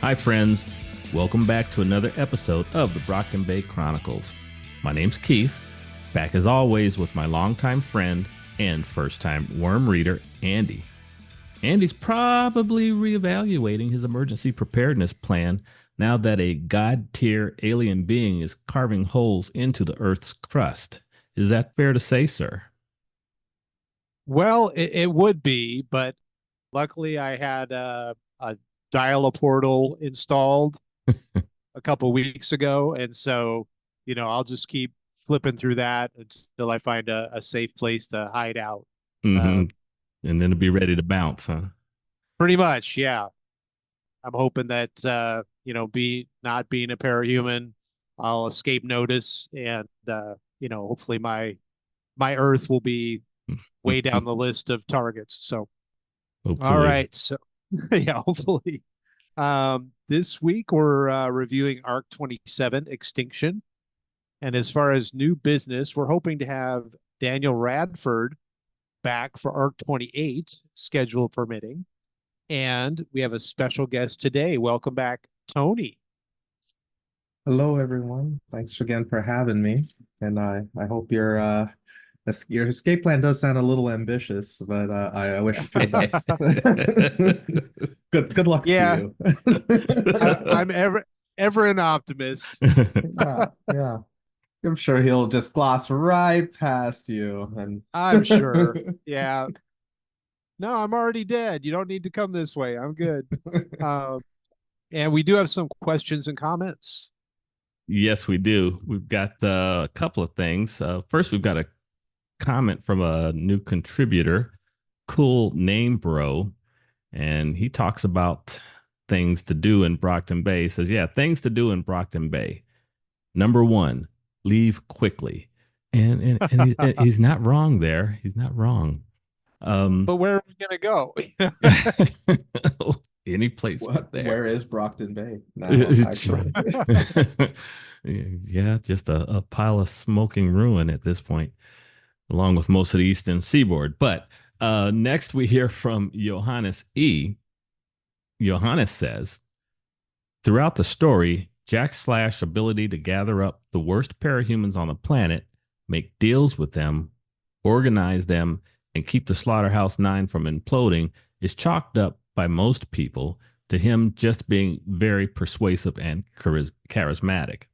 Hi, friends. Welcome back to another episode of the Brockton Bay Chronicles. My name's Keith, back as always with my longtime friend and first-time worm reader, Andy. Andy's probably reevaluating his emergency preparedness plan now that a god-tier alien being is carving holes into the Earth's crust. Is that fair to say, sir? Well, it would be, but luckily I had a dial-a-portal installed a couple weeks ago, and so I'll just keep flipping through that until I find a safe place to hide out. Mm-hmm. Um, And then to be ready to bounce, huh? Pretty much, yeah. I'm hoping that be not being a parahuman, I'll escape notice, and hopefully my Earth will be way down the list of targets. So, all Hopefully. right, so yeah, hopefully. This week we're reviewing Arc 27, Extinction. And as far as new business, we're hoping to have Daniel Radford back for Arc 28, schedule permitting. And we have a special guest today. Welcome back, Tony. Hello, everyone. Thanks again for having me. And I hope your escape plan does sound a little ambitious, but I wish you the best. Good luck Yeah, to I'm ever an optimist. you. Yeah. I'm sure he'll just gloss right past you. And I'm sure. Yeah. No, I'm already dead. You don't need to come this way. I'm good. And we do have some questions and comments. Yes, we do. We've got a couple of things. First, we've got a comment from a new contributor, Cool Name Bro, and he talks about things to do in Brockton Bay. He says, yeah, things to do in Brockton Bay. Number one, leave quickly. And he's not wrong there. He's not wrong. But where are we going to go? Any place but there. Where is Brockton Bay now, actually? Yeah, just a pile of smoking ruin at this point, along with most of the eastern seaboard. But next we hear from Johannes E. Johannes says, throughout the story, Jack/'s ability to gather up the worst parahumans on the planet, make deals with them, organize them, and keep the Slaughterhouse Nine from imploding is chalked up by most people to him just being very persuasive and charismatic.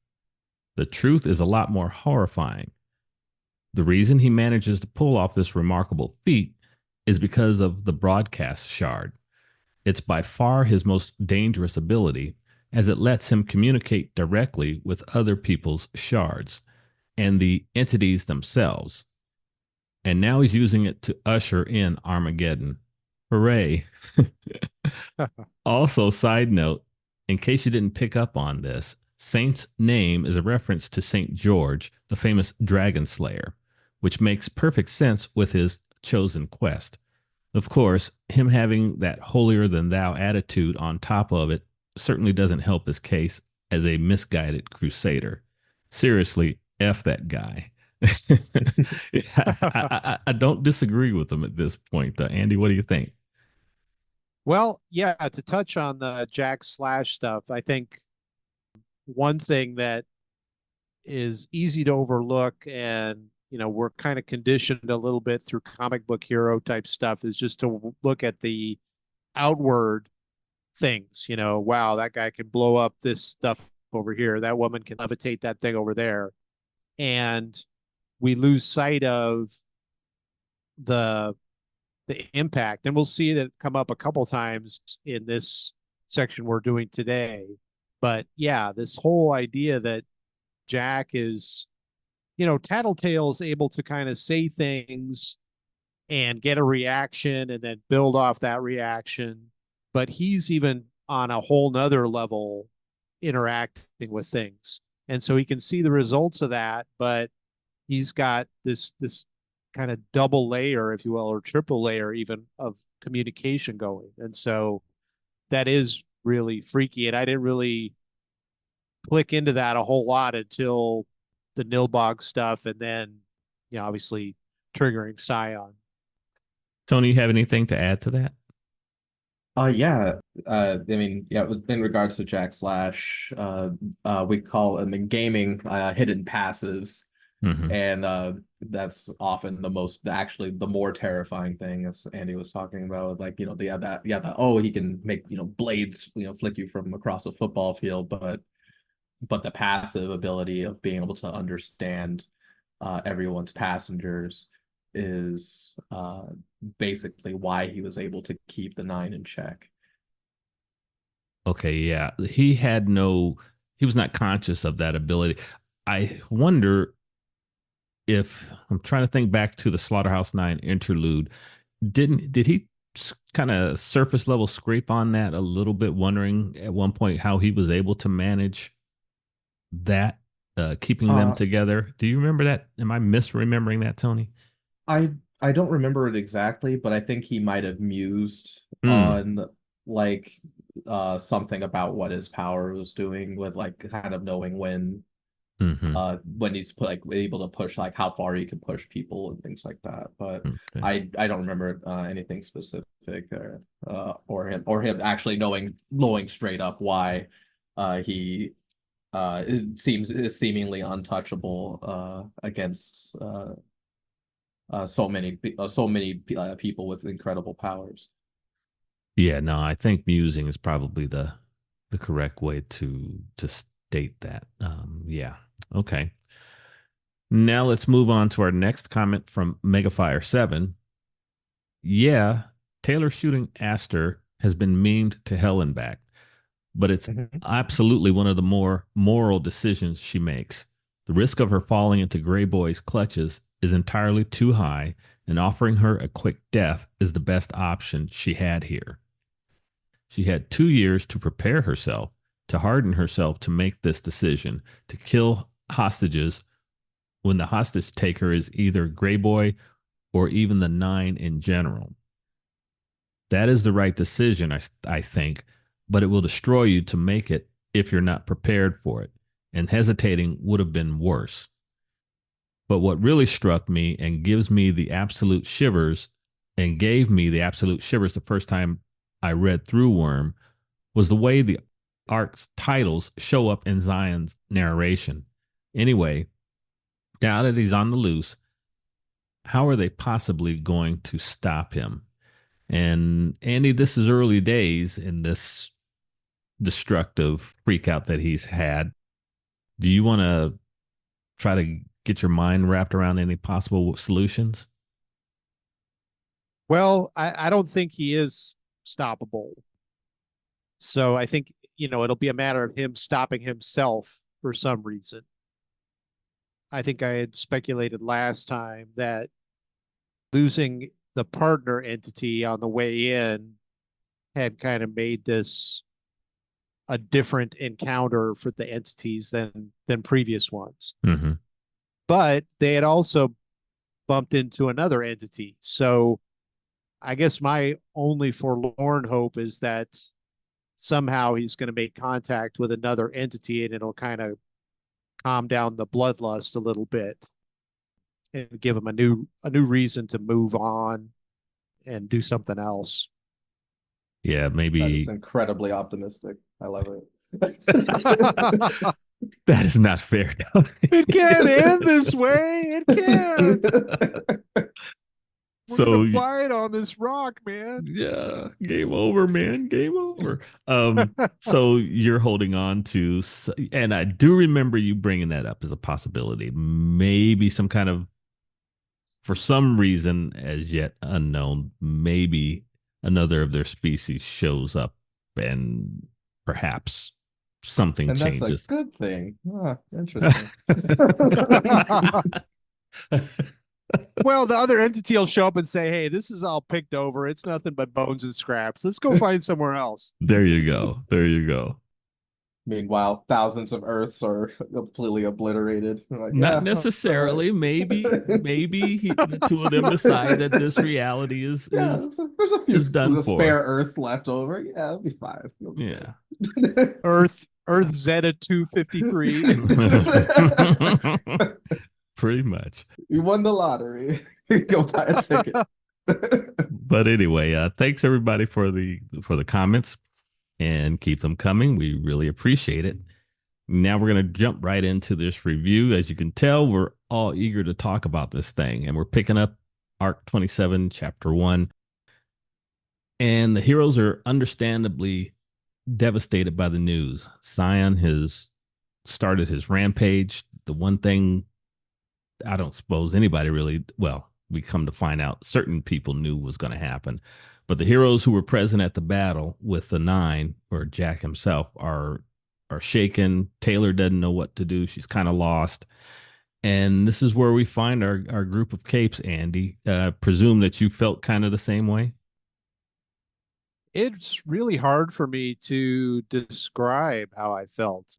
The truth is a lot more horrifying. The reason he manages to pull off this remarkable feat is because of the broadcast shard. It's by far his most dangerous ability, as it lets him communicate directly with other people's shards and the entities themselves. And now he's using it to usher in Armageddon. Hooray. Also, side note, in case you didn't pick up on this, Saint's name is a reference to Saint George, the famous dragon slayer, which makes perfect sense with his chosen quest. Of course, him having that holier-than-thou attitude on top of it certainly doesn't help his case as a misguided crusader. Seriously, F that guy. I don't disagree with him at this point. Andy, what do you think? Well, yeah, to touch on the Jack/" stuff, I think one thing that is easy to overlook, and we're kind of conditioned a little bit through comic book hero type stuff, is just to look at the outward things. Wow, that guy can blow up this stuff over here, that woman can levitate that thing over there, and we lose sight of the impact. And we'll see that come up a couple times in this section we're doing today. But yeah, this whole idea that Jack is, Tattletale's able to kind of say things and get a reaction and then build off that reaction. But he's even on a whole nother level interacting with things. And so he can see the results of that, but he's got this kind of double layer, if you will, or triple layer even of communication going. And so that is really freaky. And I didn't really click into that a whole lot until the Nilbog stuff, and then, obviously triggering Scion. Tony, you have anything to add to that? Yeah. I mean, yeah, in regards to Jack Slash, we call them in gaming hidden passives. Hmm. And that's often actually the more terrifying thing, as Andy was talking about, like, oh, he can make, blades, flick you from across a football field, but the passive ability of being able to understand everyone's passengers is basically why he was able to keep the nine in check. Okay, yeah. He was not conscious of that ability. I wonder if I'm trying to think back to the Slaughterhouse Nine interlude. Did he kind of surface level scrape on that a little bit, wondering at one point how he was able to manage that, keeping them Uh, together? Do you remember that? Am I misremembering that, Tony? I I don't remember it exactly, but I think he might have mused Mm, on like something about what his power was doing with like kind of knowing mm-hmm. when he's able to push like how far he can push people and things like that. But Okay. I don't remember anything specific or him actually knowing straight up why he it seems is seemingly untouchable against so many people with incredible powers. Yeah, no, I think musing is probably the correct way to state that. Yeah. Okay. Now let's move on to our next comment from Megafire7. Yeah, Taylor shooting Aster has been memed to hell and back, but it's Mhm. absolutely one of the more moral decisions she makes. The risk of her falling into Grey Boy's clutches is entirely too high, and offering her a quick death is the best option she had here. She had 2 years to prepare herself, to harden herself to make this decision, to kill hostages when the hostage taker is either Grey Boy or even the Nine in general. That is the right decision, I think, but it will destroy you to make it if you're not prepared for it. And hesitating would have been worse. But what really struck me and gives me the absolute shivers and gave me the absolute shivers the first time I read through Worm was the way the arc's titles show up in Zion's narration. Anyway, now that he's on the loose, how are they possibly going to stop him? And Andy, this is early days in this destructive freakout that he's had. Do you want to try to get your mind wrapped around any possible solutions? Well, I don't think he is stoppable. So I think, it'll be a matter of him stopping himself for some reason. I think I had speculated last time that losing the partner entity on the way in had kind of made this a different encounter for the entities than previous ones. Mm-hmm. But they had also bumped into another entity. So I guess my only forlorn hope is that somehow he's going to make contact with another entity and it'll kind of calm down the bloodlust a little bit and give him a new reason to move on and do something else. Yeah, That is maybe incredibly optimistic. I love It that is not fair. can't end this way. It can't. it. We're gonna So bite on this rock, man. yeah, game over, man. Game over. So you're holding on to, and I do remember you bringing that up as a possibility. Maybe some kind of, for some reason as yet unknown, maybe another of their species shows up and perhaps something And that's a changes. good thing. Ah, interesting. Well, the other entity will show up and say, "Hey, this is all picked over. It's nothing but bones and scraps. Let's go find somewhere else." There you go. There you go. Meanwhile, thousands of Earths are completely obliterated. Like, Not yeah, all right. necessarily. Maybe the two of them decide that this reality is Yeah, there's a few done for. spare Earths left over. Yeah, it'll be fine. It'll be Yeah. good. Earth Zeta 253. Pretty much. You won the lottery. Go buy a ticket. But anyway, thanks everybody for the comments, and keep them coming. We really appreciate it. Now we're going to jump right into this review. As you can tell, we're all eager to talk about this thing, and we're picking up Arc 27, Chapter 1. And the heroes are understandably devastated by the news. Scion has started his rampage. The one thing I don't suppose anybody really, well, we come to find out certain people knew was going to happen. But the heroes who were present at the battle with the Nine, or Jack himself, are shaken. Taylor doesn't know what to do. She's kind of lost. And this is where we find our group of capes, Andy. Presume that you felt kind of the same way? It's really hard for me to describe how I felt.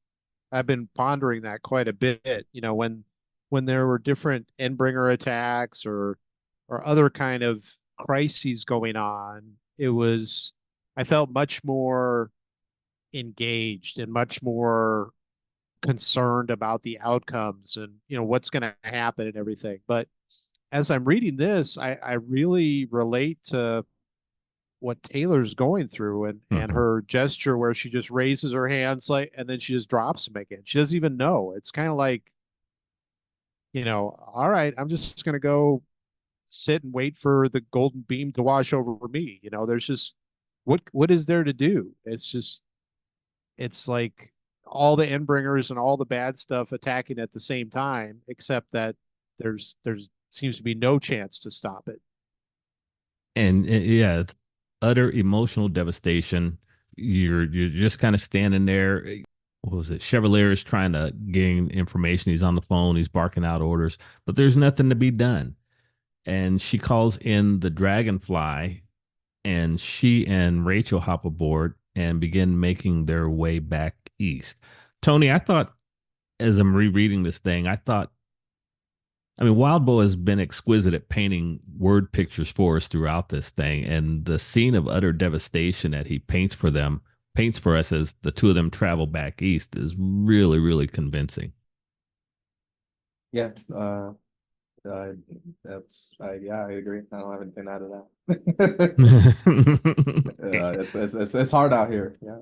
I've been pondering that quite a bit. When there were different Endbringer attacks or other kind of crises going on, I felt much more engaged and much more concerned about the outcomes and what's going to happen and everything. But as I'm reading this, I really relate to what Taylor's going through and her gesture where she just raises her hands and then she just drops them again. She doesn't even know. It's kind of like, all right, I'm just going to go sit and wait for the golden beam to wash over me. There's just, what is there to do? It's like all the Endbringers and all the bad stuff attacking at the same time, except that there's seems to be no chance to stop it. And yeah, it's utter emotional devastation. You're just kind of standing there. What was it? Chevalier is trying to gain information. He's on the phone. He's barking out orders, but there's nothing to be done. And she calls in the Dragonfly, and she and Rachel hop aboard and begin making their way back east. Tony, I thought, as I'm rereading this thing, Wildbow has been exquisite at painting word pictures for us throughout this thing, and the scene of utter devastation that he paints for us as the two of them travel back east is really, really convincing. Yeah, I agree. I don't have anything out of that. It's hard out here. Yeah.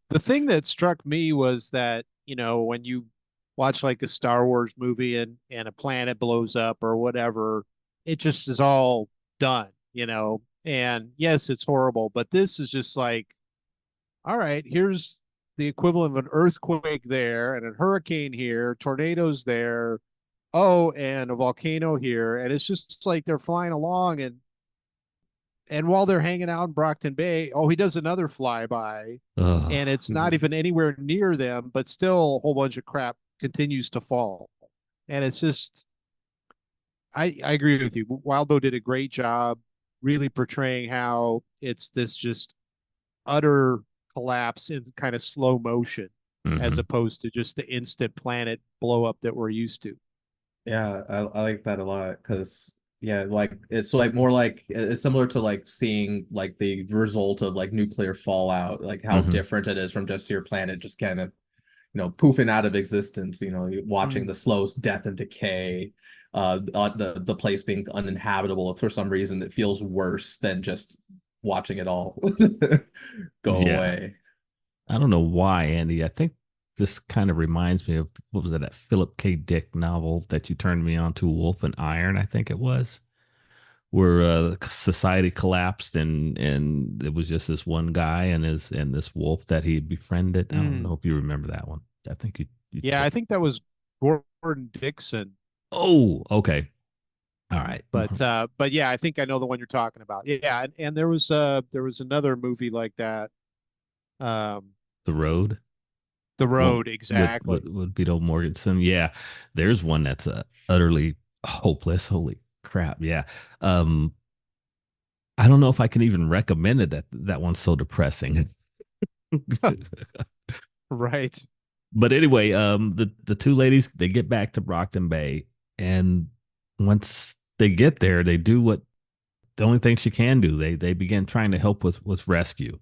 The thing that struck me was that, when you watch like a Star Wars movie and a planet blows up or whatever, it just is all done, and yes, it's horrible, but this is just like, all right, here's the equivalent of an earthquake there and a hurricane here, tornadoes there, and a volcano here, and it's just like they're flying along, and while they're hanging out in Brockton Bay, he does another flyby, and it's not even anywhere near them, but still a whole bunch of crap continues to fall. And it's just, I agree with you. Wildbow did a great job really portraying how it's this just utter collapse in kind of slow motion, as opposed to just the instant planet blow up that we're used to. Yeah, I like that a lot, because like it's like more like it's similar to like seeing like the result of like nuclear fallout, like how different it is from just your planet just kind of poofing out of existence, watching the slow death and decay, the place being uninhabitable. For some reason it feels worse than just watching it all go away. I don't know why, Andy. I think this kind of reminds me of, what was it, that Philip K. Dick novel that you turned me on to, Wolf and Iron, I think it was, where society collapsed and it was just this one guy and this wolf that he befriended. I don't know if you remember that one. I think you I think that was Gordon Dixon. Oh, okay. All right. But yeah, I think I know the one you're talking about. Yeah, and there was another movie like that. The Road. The Road, exactly. Would Beto Morganson. Yeah, there's one that's utterly hopeless. Holy crap. Yeah. I don't know if I can even recommend it. That one's so depressing. Right. But anyway, the two ladies, they get back to Brockton Bay, and once they get there, they do what the only thing she can do. They begin trying to help with rescue.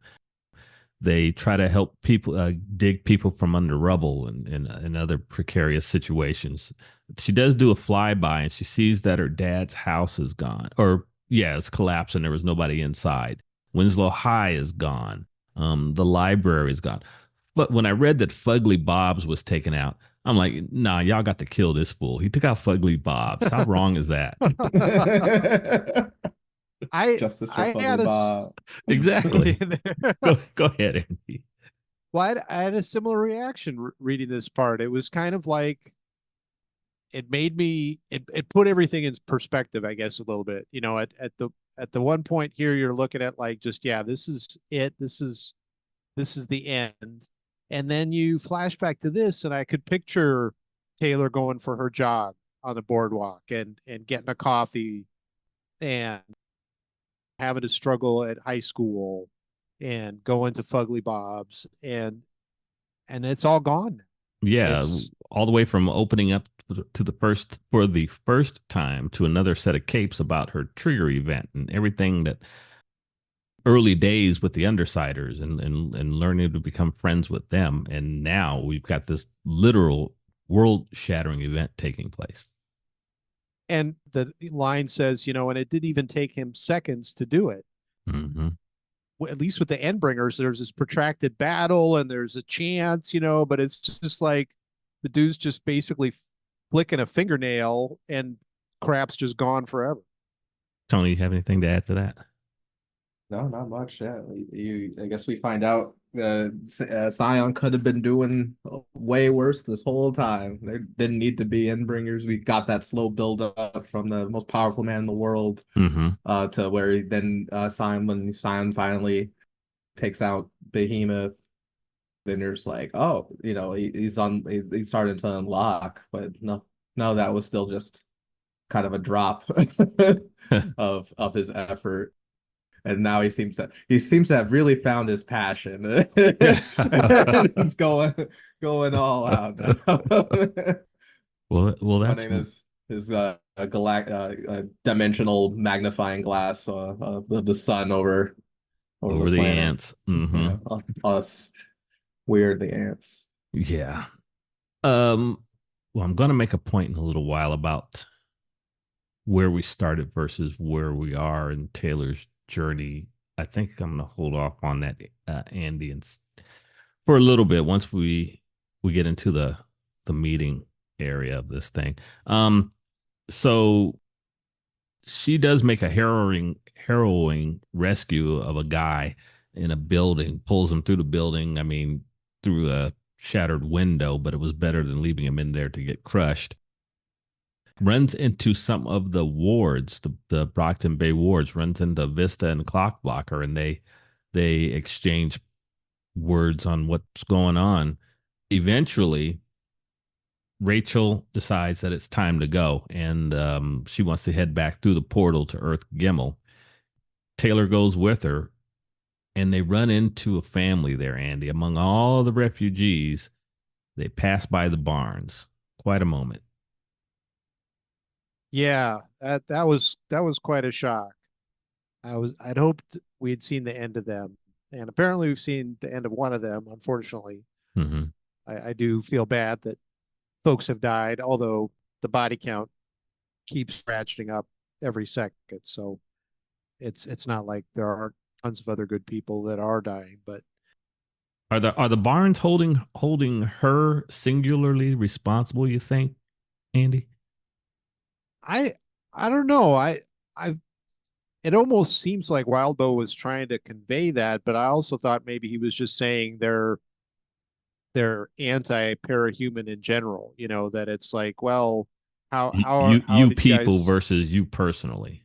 They try to help people dig people from under rubble and other precarious situations. She does do a flyby and she sees that her dad's house is gone, or yeah, it's collapsed and there was nobody inside. Winslow High is gone. The library is gone. But when I read that Fugly Bob's was taken out, I'm like, nah, y'all got to kill this fool. He took out Fugly Bob's. How wrong is that? Justice for I had Fugly Bob. Exactly. Go ahead, Andy. Well, I had a similar reaction reading this part. It was kind of like it made me it put everything in perspective, I guess, a little bit. You know, at the one point here, you're looking at like just yeah, this is it. This is the end. And then you flash back to this, and I could picture Taylor going for her jog on the boardwalk and getting a coffee and having to struggle at high school and going to Fugly Bob's and it's all gone. Yeah, It's all the way from opening up to for the first time to another set of capes about her trigger event and everything that early days with the Undersiders and learning to become friends with them. And now we've got this literal world shattering event taking place. and the line says, you know, and it didn't even take him seconds to do it. Mm-hmm. At least with the Endbringers, there's this protracted battle and there's a chance, you know, but it's just like the dude's just basically flicking a fingernail and crap's just gone forever. Tony, you have anything to add to that? No, not much. Yeah, I guess we find out Scion could have been doing way worse this whole time. There didn't need to be Endbringers. We got that slow build up from the most powerful man in the world to where then when Scion finally takes out Behemoth, then there's like, oh, you know, he's starting to unlock, but no, that was still just kind of a drop of his effort. And now he seems to have really found his passion. He's going all out now. well, that's his dimensional magnifying glass of the sun over the ants. Mm-hmm. Yeah, us weird the ants. Yeah. Well, I'm going to make a point in a little while about where we started versus where we are in Taylor's journey. I think I'm going to hold off on that, Andy, and for a little bit once we get into the meeting area of this thing. So she does make a harrowing rescue of a guy in a building, pulls him through the building. I mean, through a shattered window, but it was better than leaving him in there to get crushed. Runs into some of the wards, the Brockton Bay wards, runs into Vista and Clockblocker, and they exchange words on what's going on. Eventually, Rachel decides that it's time to go, and she wants to head back through the portal to Earth Gimel. Taylor goes with her, and they run into a family there, Andy. Among all the refugees, they pass by the barns. Quite a moment. Yeah, that was quite a shock. I'd hoped we had seen the end of them, and apparently we've seen the end of one of them. Unfortunately, I do feel bad that folks have died, although the body count keeps ratcheting up every second. So it's not like there are tons of other good people that are dying, but are the barns holding her singularly responsible, you think, Andy? I don't know. It almost seems like Wildbow was trying to convey that, but I also thought maybe he was just saying they're anti-parahuman in general, you know, that it's like, well, how you did people guys... versus you personally.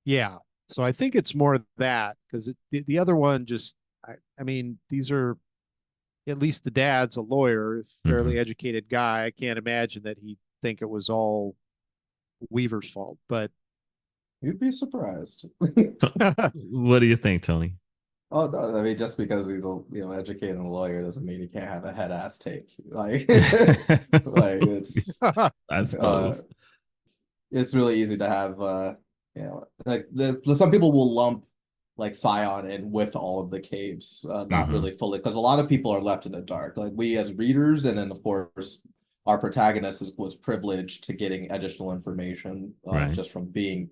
Yeah. So I think it's more that, because the other one just I mean, these are, at least the dad's a lawyer, fairly educated guy. I can't imagine that he'd think it was all Weaver's fault, but you'd be surprised. What do you think, Tony? Oh no, I mean, just because he's a educated lawyer doesn't mean he can't have a head ass take. Like, like it's I suppose it's really easy to have like some people will lump like Scion in with all of the caves, not Mhm. really fully, because a lot of people are left in the dark. Like we as readers, and then of course our protagonist was privileged to getting additional information Right. just from being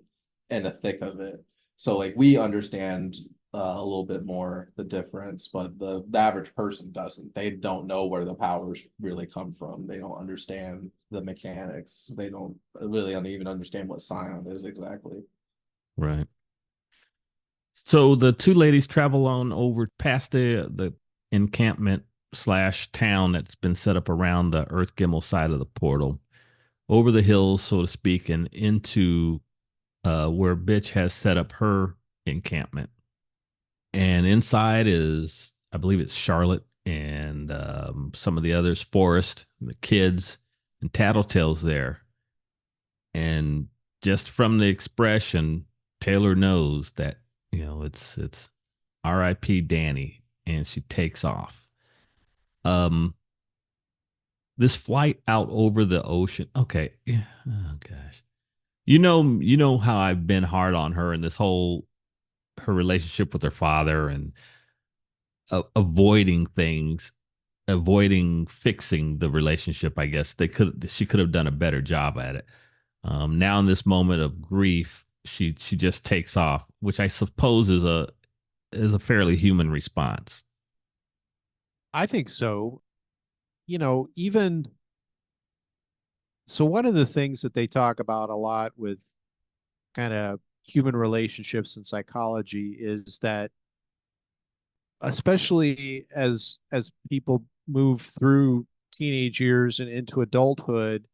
in the thick of it. So like we understand a little bit more the difference, but the average person doesn't. They don't know where the powers really come from. They don't understand the mechanics. They don't really even understand what Scion is exactly. Right. So the two ladies travel on over past the encampment slash town that's been set up around the Earth Gimel side of the portal, over the hills, so to speak, and into where Bitch has set up her encampment. And inside is, I believe it's Charlotte and some of the others, Forrest, the kids, and Tattletale's there. And just from the expression, Taylor knows that, it's R.I.P. Danny, and she takes off. Um, this flight out over the ocean. Okay, yeah. Oh gosh, you know how I've been hard on her and this whole her relationship with her father and avoiding things, avoiding fixing the relationship. I guess she could have done a better job at it. Now in this moment of grief, she just takes off, which I suppose is a fairly human response. I think so. Even so, one of the things that they talk about a lot with kind of human relationships and psychology is that, especially as people move through teenage years and into adulthood,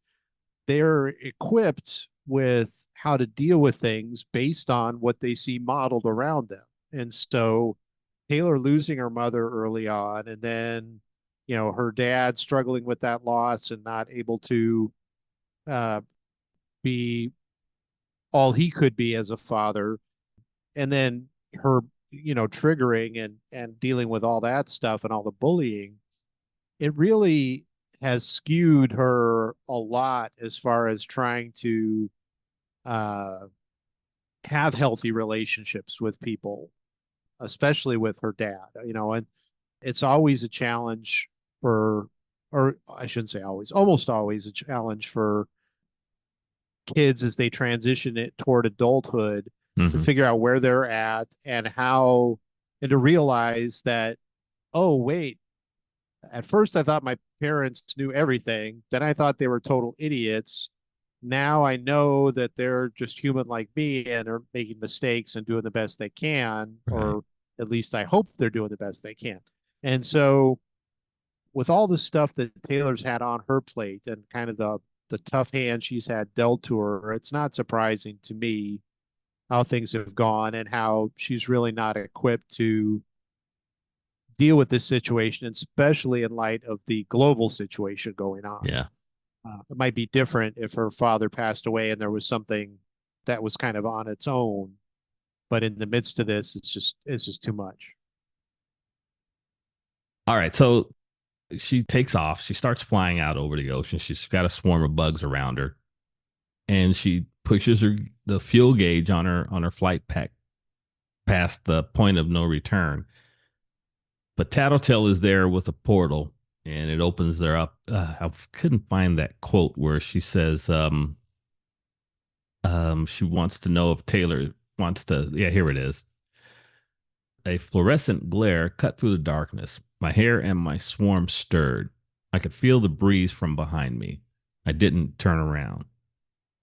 they're equipped with how to deal with things based on what they see modeled around them. And so Taylor losing her mother early on, and then, her dad struggling with that loss and not able to uh, be all he could be as a father, and then her, triggering and dealing with all that stuff and all the bullying, it really has skewed her a lot as far as trying to uh, have healthy relationships with people, especially with her dad. And it's always a challenge for, or I shouldn't say always, almost always a challenge for kids as they transition it toward adulthood to Mm-hmm. figure out where they're at and how, and to realize that, oh, wait, at first I thought my parents knew everything. Then I thought they were total idiots. Now I know that they're just human like me and are making mistakes and doing the best they can, Right. or at least I hope they're doing the best they can. And so, with all the stuff that Taylor's had on her plate and kind of the tough hand she's had dealt to her, it's not surprising to me how things have gone and how she's really not equipped to deal with this situation, especially in light of the global situation going on. Yeah. It might be different if her father passed away and there was something that was kind of on its own, but in the midst of this, it's just too much. All right. So she takes off. She starts flying out over the ocean. She's got a swarm of bugs around her, and she pushes the fuel gauge on her flight pack past the point of no return. But Tattletale is there with a portal, and it opens her up. I couldn't find that quote where she says, she wants to know if Taylor wants to. Yeah, here it is. A fluorescent glare cut through the darkness. My hair and my swarm stirred. I could feel the breeze from behind me. I didn't turn around.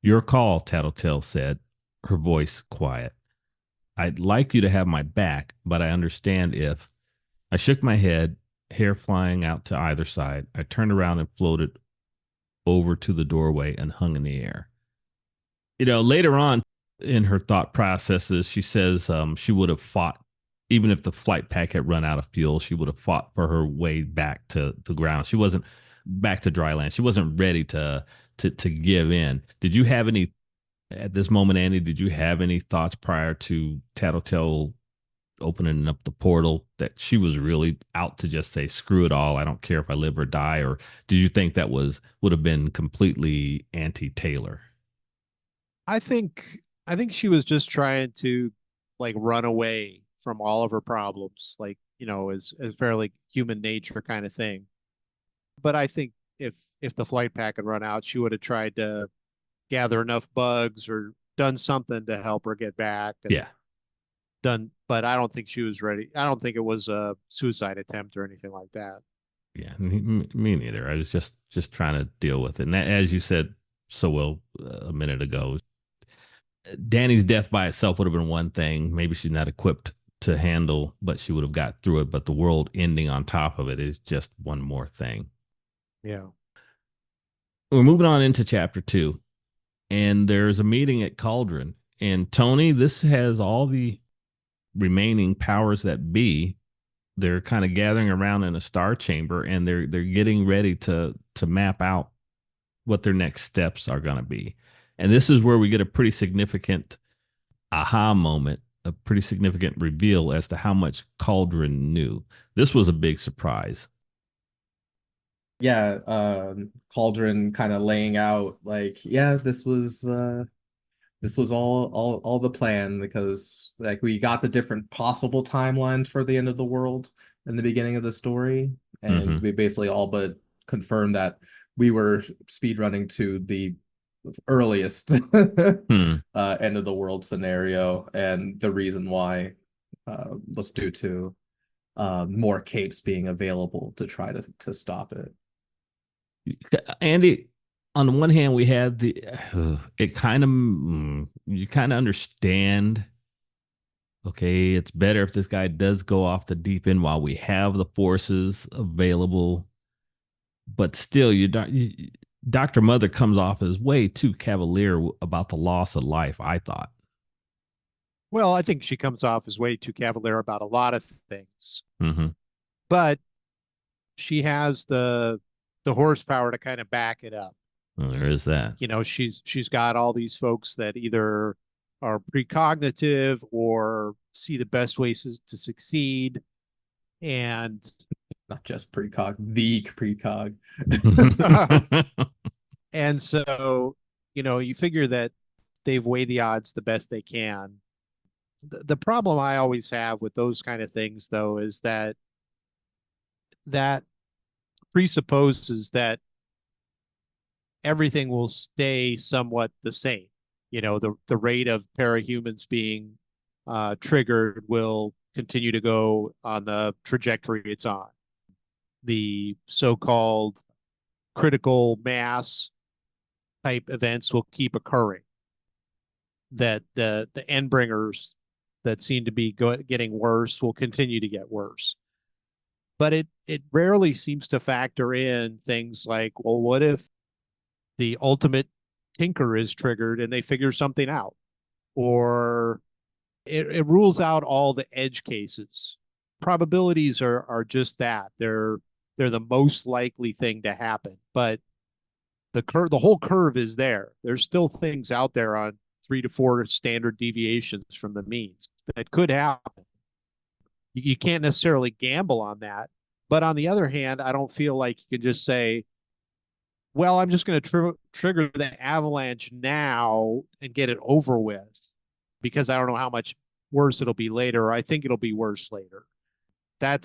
Your call, Tattletale said, her voice quiet. I'd like you to have my back, but I understand if. I shook my head, hair flying out to either side. I turned around and floated over to the doorway and hung in the air. Later on in her thought processes, she says she would have fought, even if the flight pack had run out of fuel, she would have fought for her way back to the ground. She wasn't back to dry land. She wasn't ready to give in. Did you have any at this moment, Andy? Did you have any thoughts prior to Tattletale opening up the portal that she was really out to just say screw it all, I don't care if I live or die? Or did you think that would have been completely anti-Taylor? I think she was just trying to like run away from all of her problems, like, as fairly human nature kind of thing. But I think if the flight pack had run out, she would have tried to gather enough bugs or done something to help her get back. Yeah. But I don't think she was ready. I don't think it was a suicide attempt or anything like that. Yeah, me neither. I was just trying to deal with it. And as you said so well a minute ago, Danny's death by itself would have been one thing. Maybe she's not equipped to handle, but she would have got through it. But the world ending on top of it is just one more thing. Yeah. We're moving on into chapter 2, and there's a meeting at Cauldron. And Tony, this has all the remaining powers that be. They're kind of gathering around in a star chamber, and they're getting ready to map out what their next steps are going to be. And this is where we get a pretty significant aha moment, a pretty significant reveal as to how much Cauldron knew. This was a big surprise. Yeah, Cauldron kind of laying out like, yeah, this was all the plan, because like we got the different possible timelines for the end of the world in the beginning of the story, and we basically all but confirmed that we were speedrunning to the earliest end of the world scenario, and the reason why was due to more capes being available to try to stop it. Andy, on the one hand, we had it kind of, you kind of understand, okay, it's better if this guy does go off the deep end while we have the forces available. But still, Dr. Mother comes off as way too cavalier about the loss of life, I thought. Well, I think she comes off as way too cavalier about a lot of things. Mm-hmm. But she has the horsepower to kind of back it up. Well, there is that. She's got all these folks that either are precognitive or see the best ways to succeed. And not just precog, the precog. And so, you figure that they've weighed the odds the best they can. The problem I always have with those kind of things, though, is that presupposes that everything will stay somewhat the same. The rate of parahumans being triggered will continue to go on the trajectory it's on. The so-called critical mass type events will keep occurring. That the endbringers that seem to be getting worse will continue to get worse. But it rarely seems to factor in things like, well, what if the ultimate tinker is triggered and they figure something out? Or it rules out all the edge cases. Probabilities are just that. They're the most likely thing to happen. But the whole curve is there. There's still things out there on 3 to 4 standard deviations from the means that could happen. You can't necessarily gamble on that. But on the other hand, I don't feel like you can just say, well, I'm just going to trigger the avalanche now and get it over with, because I don't know how much worse it'll be later, or I think it'll be worse later. I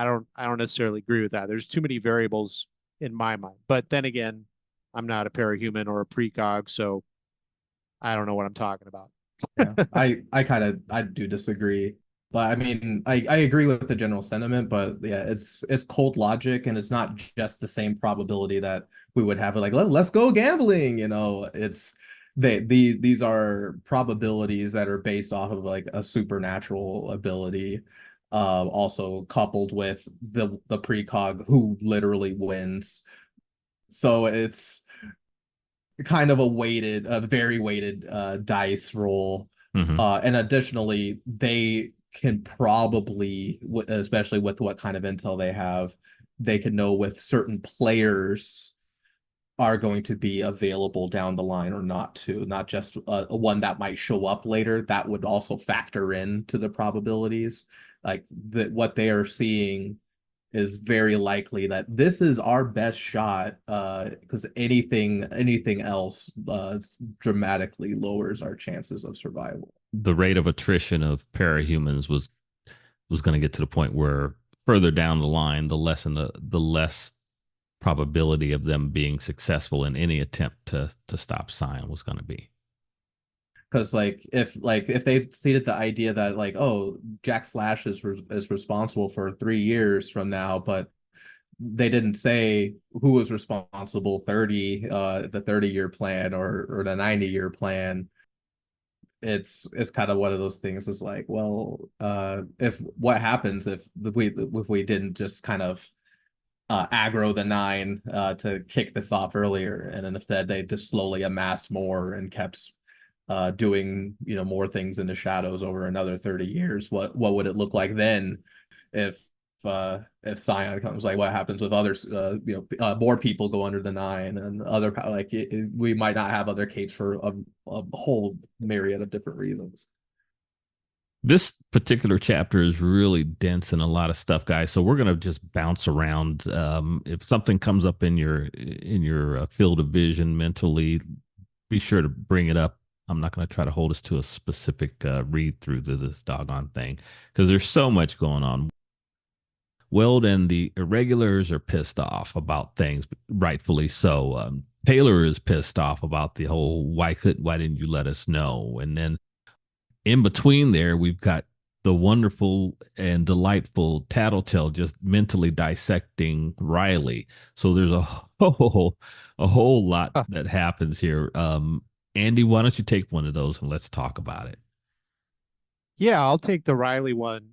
don't necessarily agree with that. There's too many variables in my mind. But then again, I'm not a parahuman or a precog, so I don't know what I'm talking about. Yeah, I do disagree. But I mean, I agree with the general sentiment, but yeah, it's cold logic, and it's not just the same probability that we would have like, let's go gambling, it's these are probabilities that are based off of like a supernatural ability, also coupled with the precog who literally wins. So it's kind of a very weighted dice roll. And additionally, they can probably, especially with what kind of intel they have, they can know with certain players are going to be available down the line or not just one that might show up later. That would also factor in to the probabilities. Like what they are seeing is very likely that this is our best shot, because anything else dramatically lowers our chances of survival. the rate of attrition of parahumans was going to get to the point where further down the line, the less probability of them being successful in any attempt to stop Scion was going to be. Because if they stated the idea that like, oh, Jack Slash is responsible for 3 years from now, but they didn't say who was responsible 30-year plan or the 90-year plan. It's kind of one of those things. Is like, well, if what happens if we didn't just kind of aggro the nine to kick this off earlier, and then instead they just slowly amassed more and kept doing more things in the shadows over another 30 years. What would it look like then if Scion comes? Like, what happens with others? More people go under the nine, and other we might not have other capes for a whole myriad of different reasons. This particular chapter is really dense and a lot of stuff, guys. So we're going to just bounce around. If something comes up in your field of vision mentally, be sure to bring it up. I'm not going to try to hold us to a specific read through to this doggone thing because there's so much going on. Weld and the irregulars are pissed off about things, rightfully so. Taylor is pissed off about the whole why didn't you let us know? And then in between there, we've got the wonderful and delightful Tattletale just mentally dissecting Riley. So there's a whole lot that happens here. Andy, why don't you take one of those and let's talk about it? Yeah, I'll take the Riley one.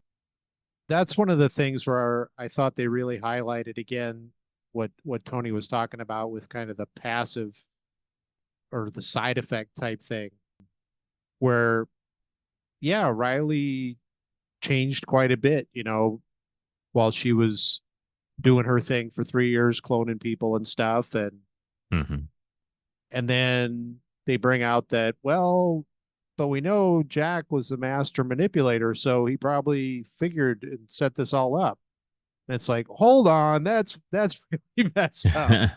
That's one of the things where I thought they really highlighted again what Tony was talking about with kind of the passive or the side effect type thing, where yeah, Riley changed quite a bit, while she was doing her thing for 3 years, cloning people and stuff, and then they bring out that, well, but we know Jack was the master manipulator, so he probably figured and set this all up. And it's like, hold on, that's really messed up.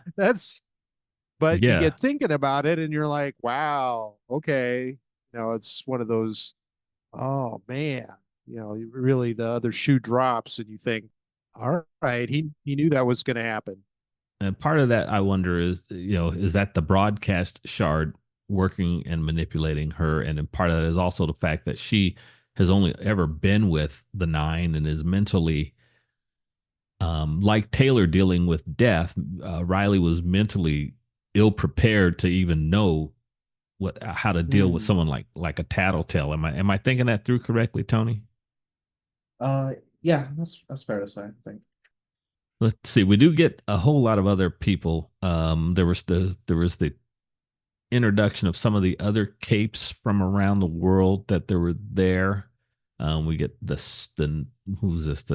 But you get thinking about it and you're like, wow, okay. It's one of those, oh man, really the other shoe drops and you think, all right, he knew that was going to happen. And part of that, I wonder, is that the broadcast shard working and manipulating her? And then part of that is also the fact that she has only ever been with the nine and is mentally, like Taylor dealing with death. Riley was mentally ill prepared to even know how to deal with someone like a Tattletale. Am I thinking that through correctly, Tony? Yeah, that's fair to say, I think. Let's see. We do get a whole lot of other people. There was the introduction of some of the other capes from around the world that were there. We get the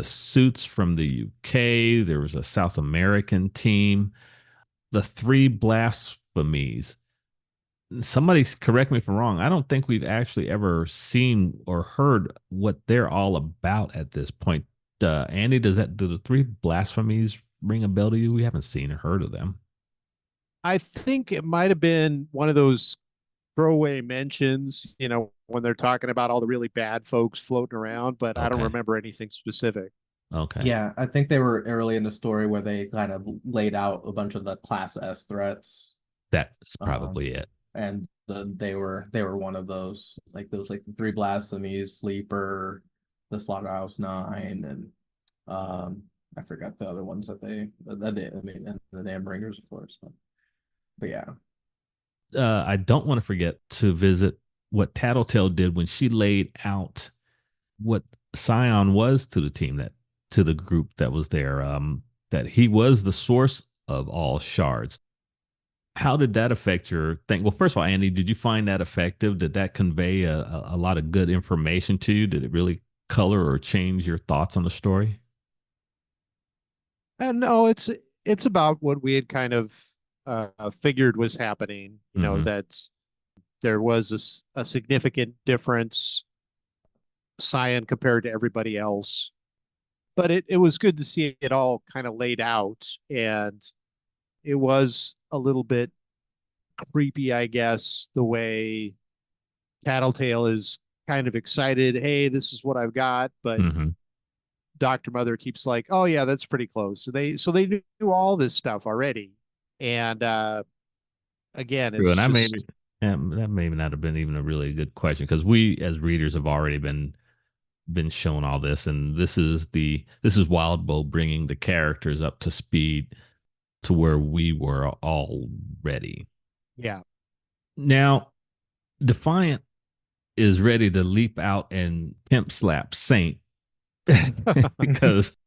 suits from the UK. There was a South American team. The three blasphemies. Somebody correct me if I'm wrong. I don't think we've actually ever seen or heard what they're all about at this point. Andy, do the three blasphemies ring a bell to you? We haven't seen or heard of them. I think it might have been one of those throwaway mentions, when they're talking about all the really bad folks floating around, but I don't remember anything specific. Okay. Yeah, I think they were early in the story where they kind of laid out a bunch of the Class S threats. That's probably it. And they were one of those, like the three blasphemies, Sleeper, the Slaughterhouse Nine, and I forgot the other ones and the Damn Ringers, of course. But yeah. I don't want to forget to visit what Tattletale did when she laid out what Scion was to the team, to the group that was there, that he was the source of all shards. How did that affect your thing? Well, first of all, Andy, did you find that effective? Did that convey a lot of good information to you? Did it really color or change your thoughts on the story? No, it's about what we had kind of figured was happening, that there was a significant difference, Scion compared to everybody else. But it was good to see it all kind of laid out, and it was a little bit creepy, I guess, the way Tattletale is kind of excited, hey, this is what I've got, but Mm-hmm. Dr. Mother keeps like, oh yeah, that's pretty close. So they knew all this stuff already. And It's again, true, it's and just that may not have been even a really good question because we as readers have already been shown all this, and this is Wildbow bringing the characters up to speed to where we were already. yeah. Now, Defiant is ready to leap out and pimp slap Saint because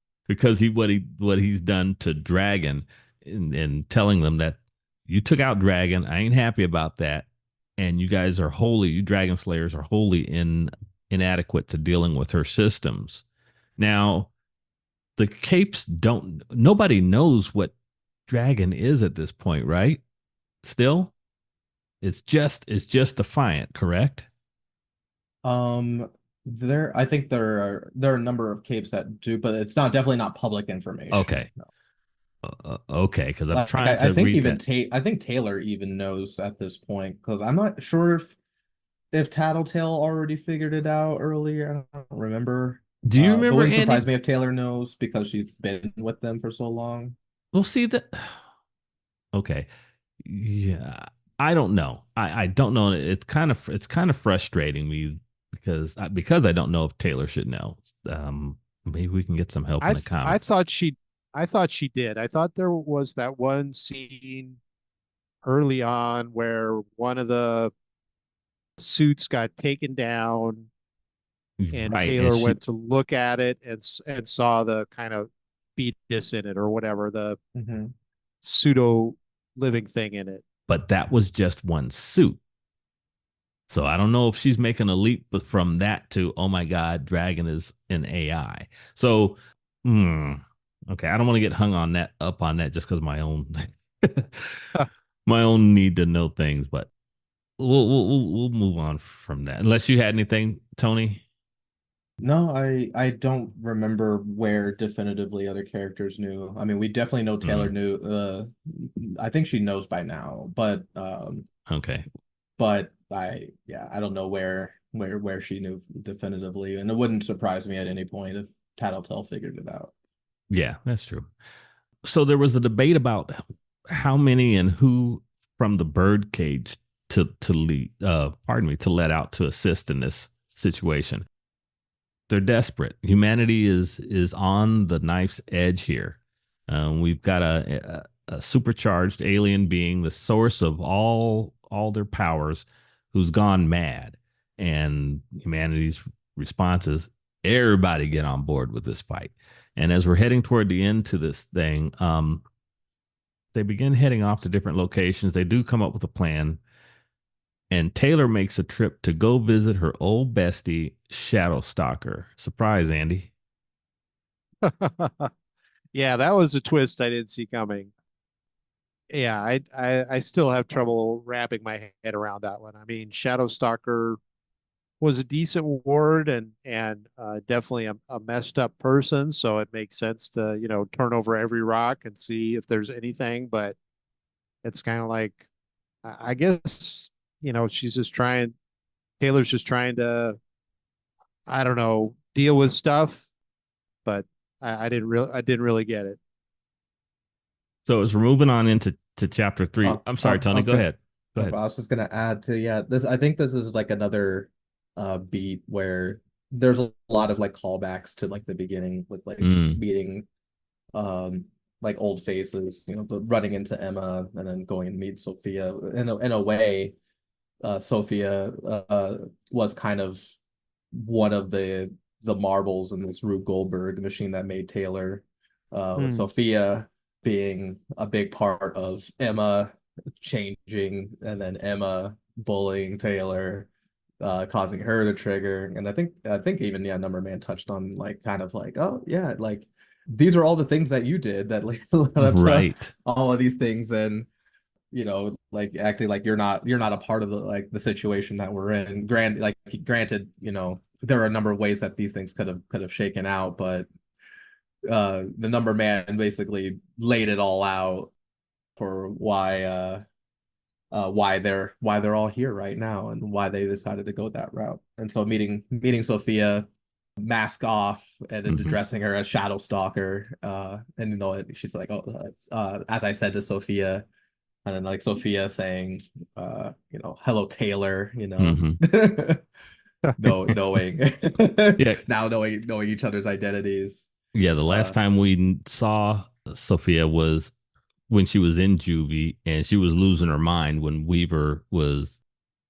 what he's done to Dragon and telling them that you took out Dragon. I ain't happy about that. And you guys are you Dragon Slayers are wholly inadequate to dealing with her systems. Now, the Capes nobody knows what Dragon is at this point, right? Still, it's just Defiant, correct? I think there are a number of capes that do, but it's definitely not public information. Okay. No. Okay, because I'm Like trying I to think read even that. I think Taylor even knows at this point because I'm not sure if Tattletale already figured it out earlier. I don't remember. Do you But remember, wouldn't surprise Andy? me if Taylor knows because she's been with them for so long. We'll see that. Okay. Yeah. I don't know. I don't know. It's kind of frustrating me because I don't know if Taylor should know. Maybe we can get some help in the I comments. thought she did. I thought there was that one scene early on where one of the suits got taken down and Right. And Taylor she went to look at it and saw the kind of fetus in it or whatever, the Mhm. pseudo living thing in it. but that was just one suit. So I don't know if she's making a leap from that to, oh my God, Dragon is an AI. So, okay, I don't want to get hung on that up on that just because my own my own need to know things, but we'll move on from that. Unless you had anything, Tony. No, I don't remember where definitively other characters knew. I mean, we definitely know Taylor Mm, knew. I think she knows by now, okay, but I don't know where she knew definitively, and it wouldn't surprise me at any point if Tattletale figured it out. yeah, that's true. So there was a debate about how many and who from the birdcage to lead, pardon me, to let out to assist in this situation. They're desperate. Humanity is on the knife's edge here. We've got a supercharged alien being, the source of all their powers, who's gone mad, and humanity's response is everybody get on board with this fight. And as we're heading toward the end to this thing, they begin heading off to different locations. They do come up with a plan, and Taylor makes a trip to go visit her old bestie, Shadowstalker. Surprise, Andy. Yeah, that was a twist I didn't see coming. Yeah, I still have trouble wrapping my head around that one. I mean, Shadowstalker was a decent ward and definitely a messed up person, so it makes sense to, turn over every rock and see if there's anything, but it's kind of like I guess, she's just trying Taylor's just trying to, I don't know, deal with stuff, but I didn't really get it. So as we're moving on into chapter three, I'm sorry, I Tony. was Go gonna, ahead. Go no, ahead. I was just gonna add to this. I think this is like another beat where there's a lot of like callbacks to like the beginning with like Mm, meeting like old faces, running into Emma and then going and meet Sophia. In a way, Sophia was kind of one of the marbles in this Rube Goldberg machine that made Taylor. With Hmm. Sophia being a big part of Emma changing, and then Emma bullying Taylor, causing her to trigger. And I think even Number Man touched on like kind of like, oh yeah, like these are all the things that you did that like led to right. all of these things, and like acting like you're not a part of the situation that we're in. Granted, there are a number of ways that these things could have shaken out, but the Number Man basically laid it all out for why they're all here right now and why they decided to go that route. And so meeting Sophia, mask off, and then Mm-hmm. addressing her as Shadow Stalker, and she's like, oh, as I said to Sophia, and then like Sophia saying, hello Taylor, Mm-hmm. knowing Yeah. now knowing each other's identities. Yeah. The last time we saw Sophia was when she was in juvie, and she was losing her mind when Weaver was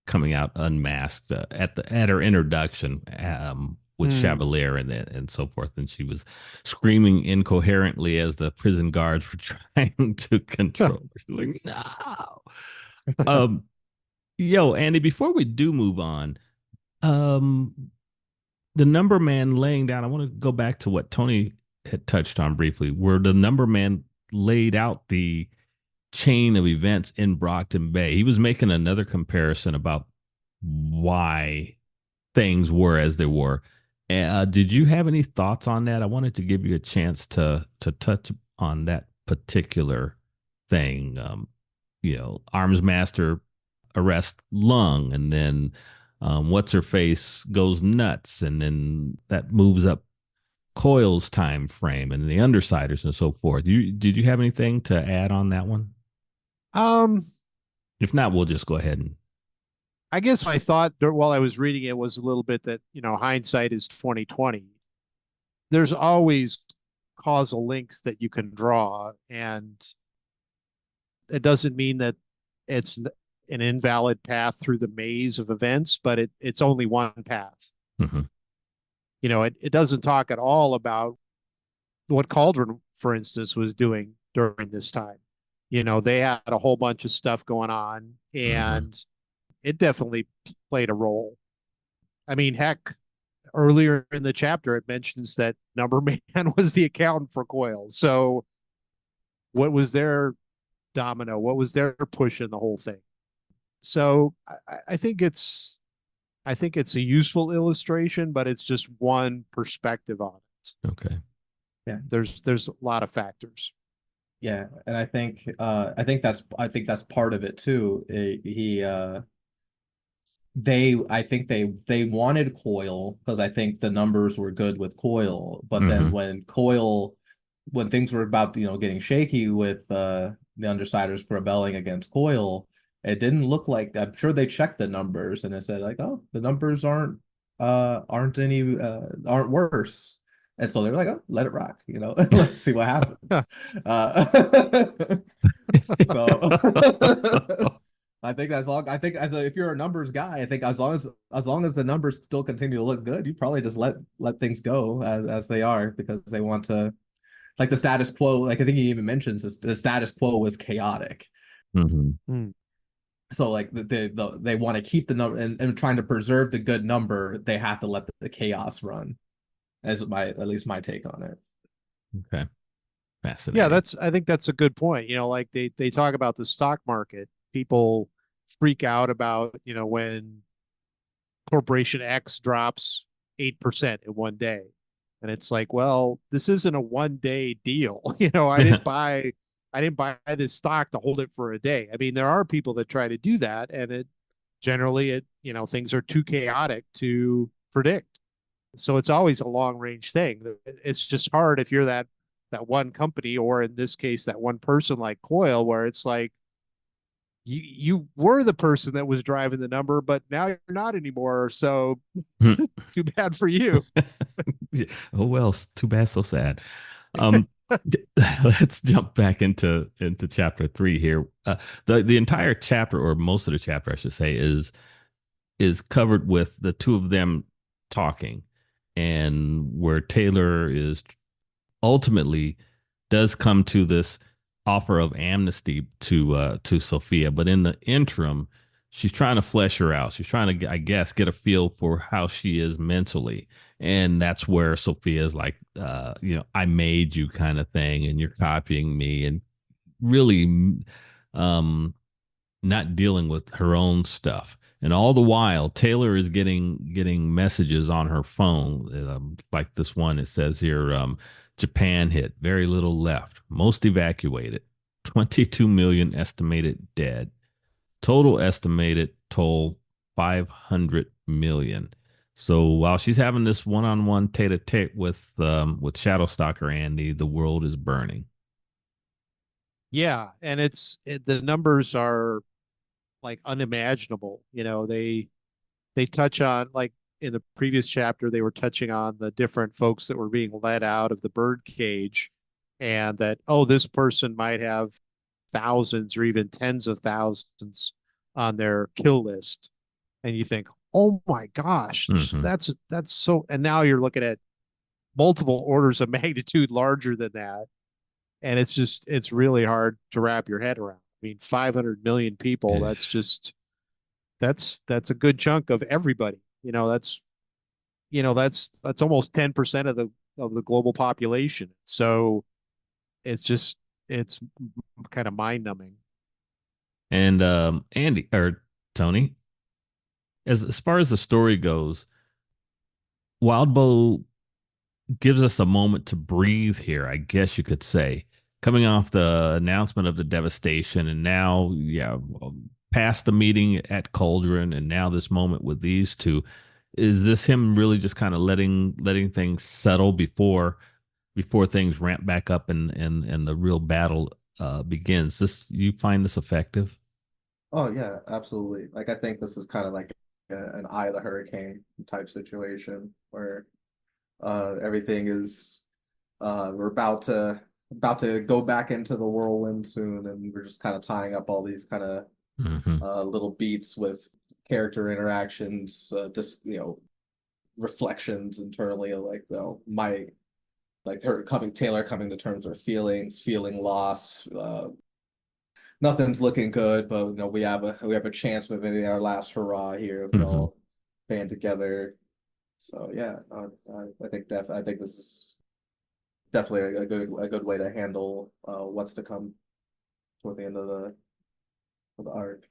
coming out unmasked at her introduction with Chevalier and so forth, and she was screaming incoherently as the prison guards were trying to control her. She was like, no. Yo, Andy, before we do move on, the number man laying down, I want to go back to what Tony had touched on briefly, where the number man laid out the chain of events in Brockton Bay. He was making another comparison about why things were as they were. Did you have any thoughts on that? I wanted to give you a chance to touch on that particular thing. Arms Master arrest Lung, and then what's her face goes nuts, and then that moves up Coil's time frame and the Undersiders and so forth. Did you have anything to add on that one? If not, we'll just go ahead and. I guess my thought while I was reading it was a little bit that, hindsight is 2020. There's always causal links that you can draw, and it doesn't mean that it's an invalid path through the maze of events, but it's only one path. Mm-hmm. It doesn't talk at all about what Cauldron, for instance, was doing during this time. They had a whole bunch of stuff going on, and it definitely played a role. I mean, heck, earlier in the chapter, it mentions that Number Man was the accountant for Coil. So what was their domino? What was their push in the whole thing? So I think it's a useful illustration, but it's just one perspective on it. Okay. Yeah. There's a lot of factors. Yeah, and I think that's part of it too. They wanted Coil because I think the numbers were good with Coil, but then when things were about getting shaky with the Undersiders rebelling against Coil, it didn't look like, I'm sure they checked the numbers and it said like, oh, the numbers aren't worse. And so they're like, oh, let it rock, let's see what happens. So I think if you're a numbers guy, I think as long as the numbers still continue to look good, you probably just let things go as they are, because they want to, like, the status quo. Like, I think he even mentions this, the status quo was chaotic. Mm-hmm. So like they want to keep the number and trying to preserve the good number. They have to let the chaos run. At least my take on it. Okay. Fascinating. Yeah, I think that's a good point. Like they talk about the stock market. People freak out about, when Corporation X drops 8% in one day. And it's like, well, this isn't a 1-day deal. I didn't buy this stock to hold it for a day. I mean, there are people that try to do that, and generally things are too chaotic to predict. So it's always a long range thing. It's just hard if you're that one company, or in this case, that one person like Coil, where it's like you were the person that was driving the number, but now you're not anymore. So too bad for you. Oh, well, too bad, so sad. Let's jump back into chapter 3 here. The entire chapter, or most of the chapter, I should say, is covered with the two of them talking, and where Taylor is ultimately does come to this offer of amnesty to Sophia, but in the interim, she's trying to flesh her out. She's trying to, I guess, get a feel for how she is mentally, and that's where Sophia is like, I made you kind of thing, and you're copying me, and really, not dealing with her own stuff. And all the while, Taylor is getting messages on her phone, like this one. It says here, Japan hit, very little left, most evacuated, 22 million estimated dead, Total estimated toll 500 million. So while she's having this one-on-one tete-a-tete with Shadowstalker Andy, the world is burning. Yeah, and the numbers are like unimaginable. They touch on, like in the previous chapter, they were touching on the different folks that were being let out of the bird cage, and that, oh, this person might have thousands or even tens of thousands on their kill list. And you think, oh my gosh, Mhm. that's so, and now you're looking at multiple orders of magnitude larger than that. And it's really hard to wrap your head around. I mean, 500 million people, that's a good chunk of everybody. That's almost 10% of the global population. So it's kind of mind numbing. And Andy or Tony, as far as the story goes, Wildbow gives us a moment to breathe here, I guess you could say, coming off the announcement of the devastation, and now, past the meeting at Cauldron, and now this moment with these two. Is this him really just kind of letting things settle before things ramp back up and the real battle begins? You find this effective? Oh yeah, absolutely. Like I think this is kind of like an eye of the hurricane type situation where everything is we're about to go back into the whirlwind soon, and we're just kind of tying up all these kind of little beats with character interactions, just reflections internally of like, Taylor coming to terms with feelings, feeling loss. Nothing's looking good, but we have a chance of maybe our last hurrah here if we all band together. So yeah, I think this is definitely a good way to handle what's to come toward the end of the arc.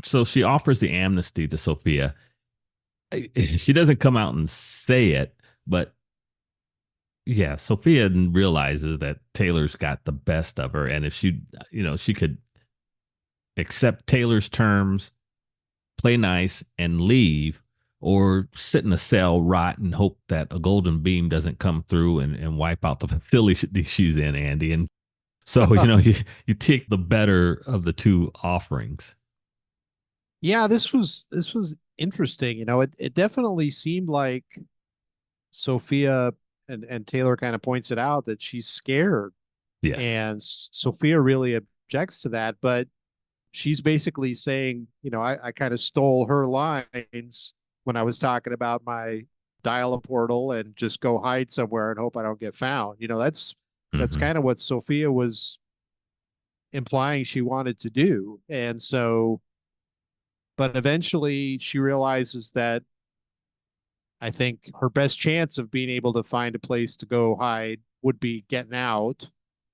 So she offers the amnesty to Sophia. She doesn't come out and say it, but yeah, Sophia realizes that Taylor's got the best of her, and if she could accept Taylor's terms, play nice, and leave, or sit in a cell, rot, and hope that a golden beam doesn't come through and wipe out the facility she's in, Andy. And so, you take the better of the two offerings. Yeah, this was interesting. It definitely seemed like Sophia and Taylor kind of points it out that she's scared. Yes. And Sophia really objects to that, but she's basically saying, I kind of stole her lines when I was talking about my dial a portal and just go hide somewhere and hope I don't get found. That's kind of what Sophia was implying she wanted to do. And so, but eventually she realizes that I think her best chance of being able to find a place to go hide would be getting out.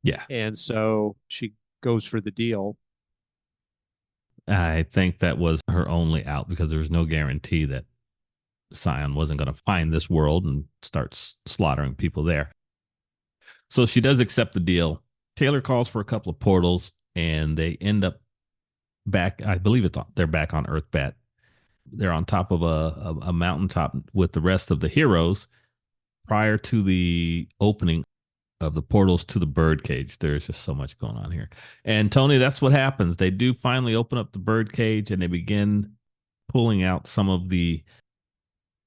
Yeah. And so she goes for the deal. I think that was her only out, because there was no guarantee that Scion wasn't going to find this world and start slaughtering people there. So she does accept the deal. Taylor calls for a couple of portals, and they end up back. I believe they're back on Earthbat. They're on top of a mountaintop with the rest of the heroes prior to the opening of the portals to the birdcage. There's just so much going on here. And Tony, that's what happens. They do finally open up the birdcage, and they begin pulling out some of the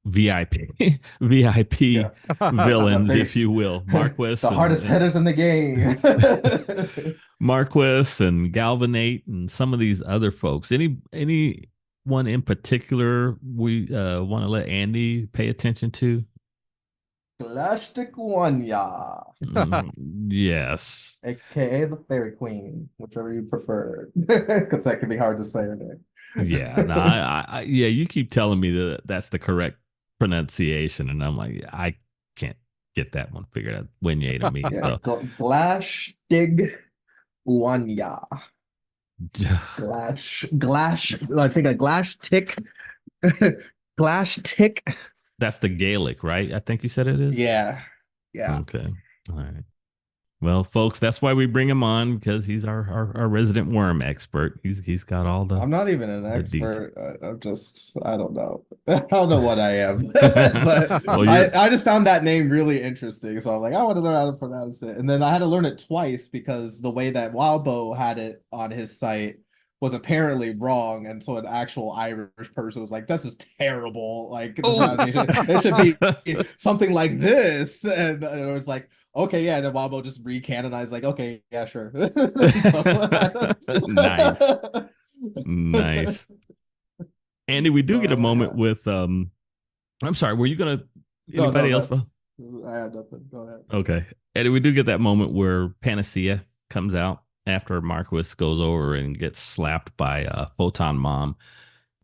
VIP villains, if you will. Marquis, the hardest hitters in the game. Marquis and Galvanate and some of these other folks. Anyone in particular we want to let Andy pay attention to? Galactic Wanya. Yes. AKA the Fairy Queen, whichever you prefer. Because that can be hard to say her name. Yeah, no, I you keep telling me that that's the correct pronunciation, and I'm like, I can't get that one figured out. Wenya to me. Yeah, So. Galactic Wanya. I think a glash tick. Glash tick. That's the Gaelic, right? I think you said it is. Yeah. Okay. All right. Well, folks, that's why we bring him on, because he's our resident worm expert. He's got all I'm not even an the details. expert. I'm just, I don't know. I don't know what I am. But Well, I just found that name really interesting. So I'm like, I want to learn how to pronounce it. And then I had to learn it twice because the way that Wildbow had it on his site was apparently wrong. And so an actual Irish person was like, this is terrible. Like the pronunciation, it should be something like this. And it was like, okay, yeah. And then Wildbow just recanonized, like, okay, yeah, sure. Nice. Nice. Andy, we do get a moment with I'm sorry, were you gonna anybody else? I had nothing. Go ahead. Okay. Andy, we do get that moment where Panacea comes out after Marquis goes over and gets slapped by Photon Mom.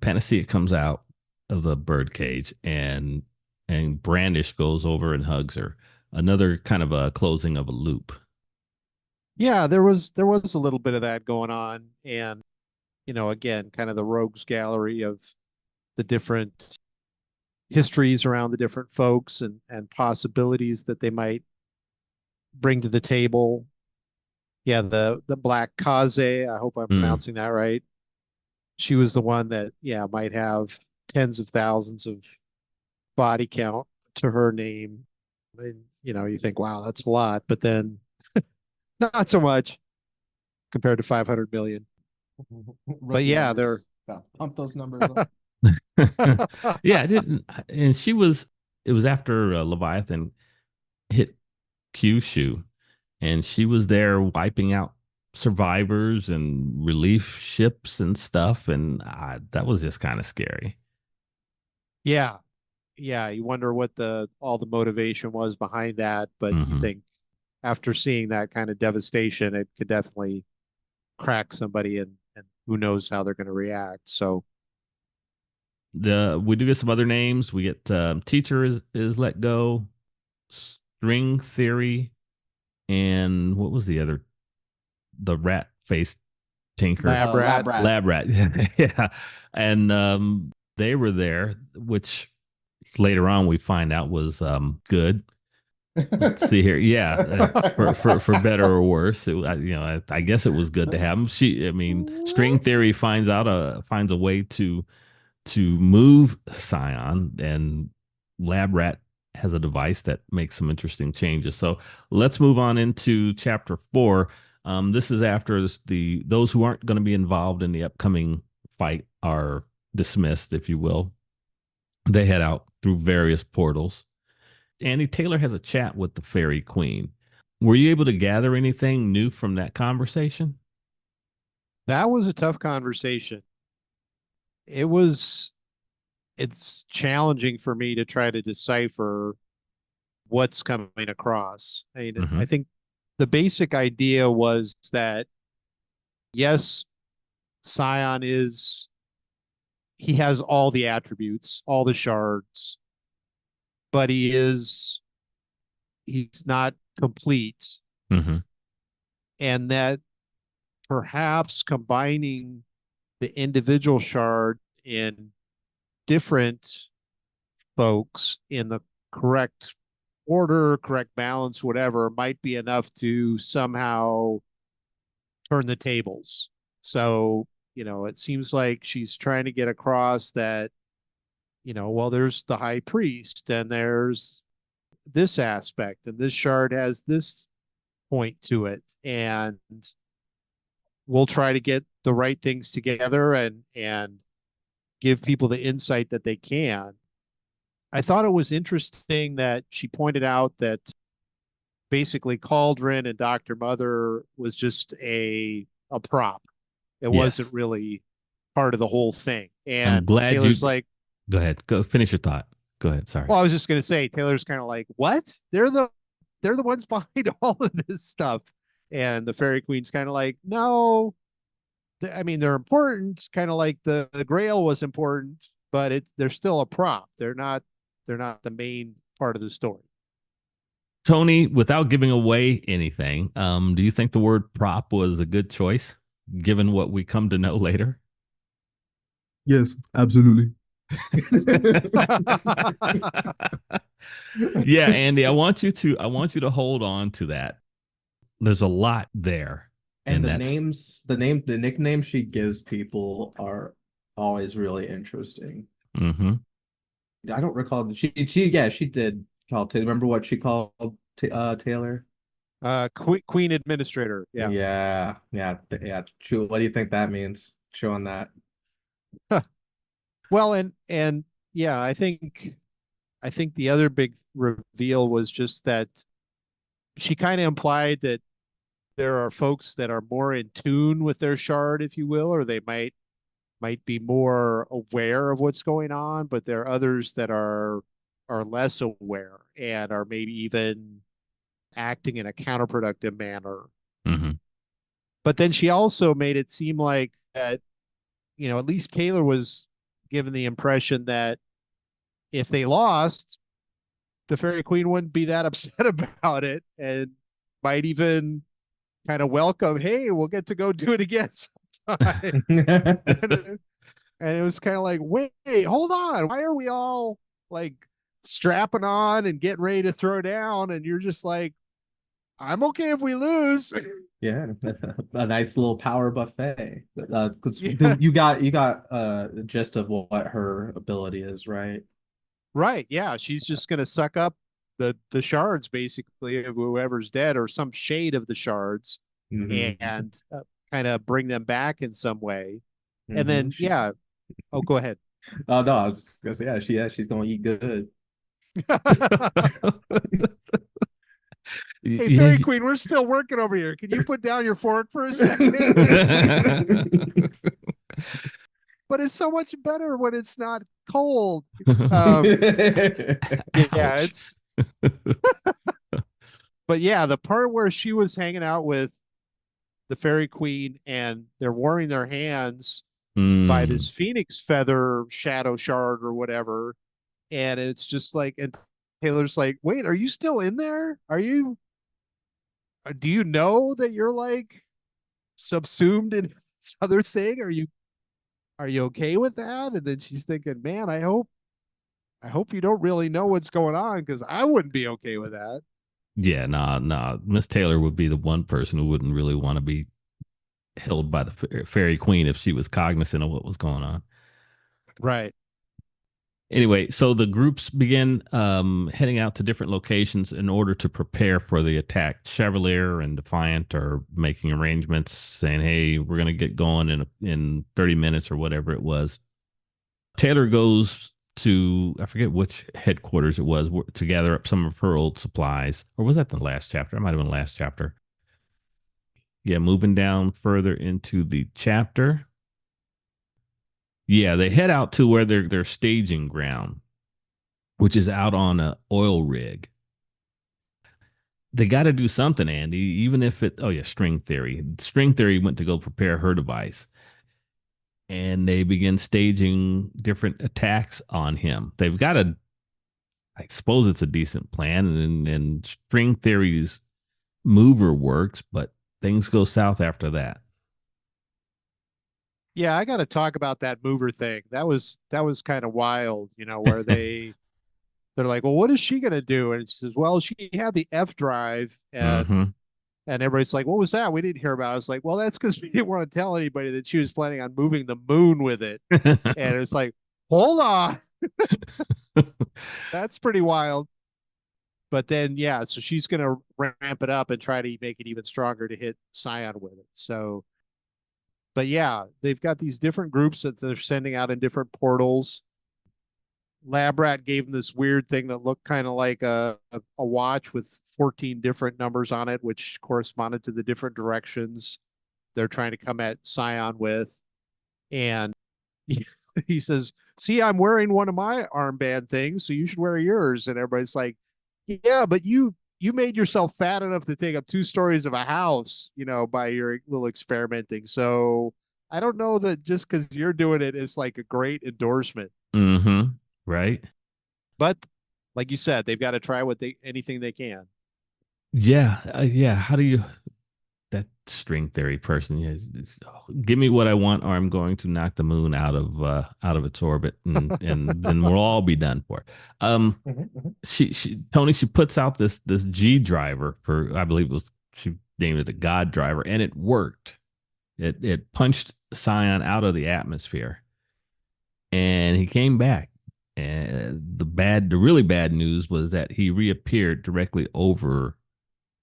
Panacea comes out of the birdcage and Brandish goes over and hugs her. Another kind of a closing of a loop. Yeah, there was a little bit of that going on, and again, kind of the rogues gallery of the different histories around the different folks and possibilities that they might bring to the table. Yeah, the Black Kaze, I hope I'm pronouncing that right. She was the one that, might have tens of thousands of body count to her name. And, you think, wow, that's a lot, but then not so much compared to 500 million. But yeah, they're pump those numbers up. Yeah, I didn't. And it was after Leviathan hit Kyushu, and she was there wiping out survivors and relief ships and stuff. And that was just kind of scary. Yeah. You wonder what all the motivation was behind that. But you think after seeing that kind of devastation, it could definitely crack somebody, and who knows how they're going to react. So we do get some other names. We get Teacher is let go, String Theory, and what was the other? The rat faced tinker. Lab rat. Yeah. And they were there, which later on we find out was good. Let's see here. Yeah, for better or worse. I guess it was good to have him. String Theory finds a way to move Scion, and Lab Rat has a device that makes some interesting changes. So let's move on into chapter 4. This is after those who aren't going to be involved in the upcoming fight are dismissed, if you will. They head out through various portals. Andy, Taylor has a chat with the Fairy Queen. Were you able to gather anything new from that conversation? That was a tough conversation. It's challenging for me to try to decipher what's coming across. I think the basic idea was that, yes, Scion he has all the attributes, all the shards, but he's not complete. And that perhaps combining the individual shard in different folks in the correct order, correct balance, whatever, might be enough to somehow turn the tables. So, it seems like she's trying to get across that, well, there's the high priest, and there's this aspect, and this shard has this point to it, and we'll try to get the right things together and give people the insight that they can. I thought it was interesting that she pointed out that basically Cauldron and Dr. Mother was just a prop. It wasn't really part of the whole thing. And I'm glad Taylor's like, go ahead, go finish your thought. Go ahead. Sorry. Well, I was just going to say, Taylor's kind of like, what? They're the ones behind all of this stuff. And the Fairy Queen's kind of like, no, they're important, kind of like the Grail was important, but they're still a prop. They're not the main part of the story. Tony, without giving away anything, do you think the word prop was a good choice, given what we come to know later? Yes, absolutely. Yeah, Andy, I want you to hold on to that. there's a lot there. And the nicknames she gives people are always really interesting. Mm-hmm. I don't recall. She did call Taylor. Remember what she called Taylor? Queen Administrator. Yeah. Yeah. True. What do you think that means? Chew on that. Well, and yeah, I think the other big reveal was just that she kind of implied that there are folks that are more in tune with their shard, if you will, or they might be more aware of what's going on, but there are others that are less aware and are maybe even acting in a counterproductive manner. Mm-hmm. But then she also made it seem like that, at least Taylor was given the impression that if they lost, the Fairy Queen wouldn't be that upset about it and might even kind of welcome, hey, we'll get to go do it again sometime. And it was kind of like, wait, hold on. Why are we all like strapping on and getting ready to throw down? And you're just like, I'm okay if we lose. Yeah, a nice little power buffet. Because you got the gist of what her ability is, right? Right. Yeah. She's just going to suck up the shards basically of whoever's dead or some shade of the shards and kind of bring them back in some way. And then, yeah. Oh, go ahead. Oh, no, I was just going to say, she's going to eat good. Hey, Fairy Queen, we're still working over here. Can you put down your fork for a second? But it's so much better when it's not cold. Yeah, it's. But yeah, the part where she was hanging out with the Fairy Queen and they're warming their hands by this phoenix feather shadow shard or whatever, and it's just like, and Taylor's like, "Wait, are you still in there? Do you know that you're like subsumed in this other thing? Are you okay with that?" And then she's thinking, man, I hope you don't really know what's going on, because I wouldn't be okay with that. Yeah, nah. Miss Taylor would be the one person who wouldn't really want to be held by the Fairy Queen if she was cognizant of what was going on. Right. Anyway, so the groups begin heading out to different locations in order to prepare for the attack. Chevalier and Defiant are making arrangements, saying, hey, we're going to get going in 30 minutes or whatever it was. Taylor goes to, I forget which headquarters it was, to gather up some of her old supplies. Or was that the last chapter? It might have been the last chapter. Yeah, moving down further into the chapter. Yeah, they head out to where their staging ground, which is out on an oil rig. They got to do something, Andy, even if string theory. String theory went to go prepare her device. And they begin staging different attacks on him. They've got I suppose it's a decent plan, and string theory's mover works, but things go south after that. Yeah, I got to talk about that mover thing. That was kind of wild, where they're like, well, what is she going to do? And she says, well, she had the F drive, and everybody's like, what was that? We didn't hear about it. I was like, well, that's because we didn't want to tell anybody that she was planning on moving the moon with it. And it's like, hold on. That's pretty wild. But then, yeah, so she's going to ramp it up and try to make it even stronger to hit Scion with it. So, but yeah, they've got these different groups that they're sending out in different portals. Labrat gave them this weird thing that looked kind of like a watch with 14 different numbers on it, which corresponded to the different directions they're trying to come at Scion with. And he says, see, I'm wearing one of my armband things, so you should wear yours. And everybody's like, yeah, but you made yourself fat enough to take up 2 stories of a house, by your little experimenting. So I don't know that just because you're doing it is like a great endorsement. Mm-hmm. Right. But like you said, they've got to try anything they can. Yeah. Yeah. How do you, that string theory person, give me what I want, or I'm going to knock the moon out of its orbit, and then we'll all be done for. Tony, she puts out this G driver for, I believe it was, she named it a God driver, and it worked. It punched Scion out of the atmosphere, and he came back. And the really bad news was that he reappeared directly over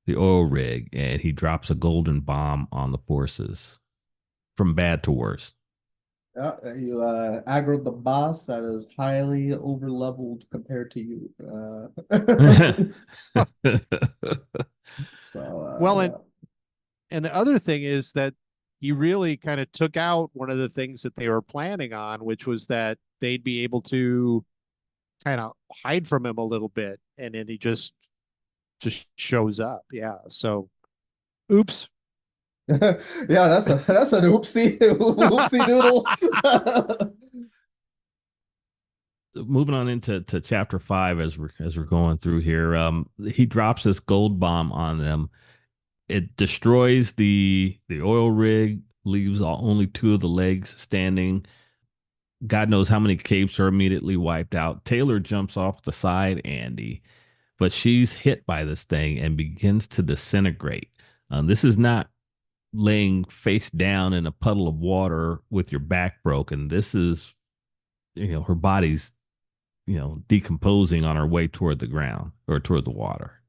the oil rig, and he drops a golden bomb on the forces, from bad to worse. Yeah, you aggroed the boss that is highly over leveled compared to you. So Well, and the other thing is that he really kind of took out one of the things that they were planning on, which was that they'd be able to kind of hide from him a little bit, and then he just shows up. Yeah. So, oops. yeah, that's an oopsie oopsie doodle. Moving on into chapter 5 as we're going through here, he drops this gold bomb on them. It destroys the oil rig, leaves only 2 of the legs standing. God knows how many capes are immediately wiped out. Taylor jumps off the side, Andy, but she's hit by this thing and begins to disintegrate. This is not laying face down in a puddle of water with your back broken. This is, her body's, decomposing on her way toward the ground or toward the water.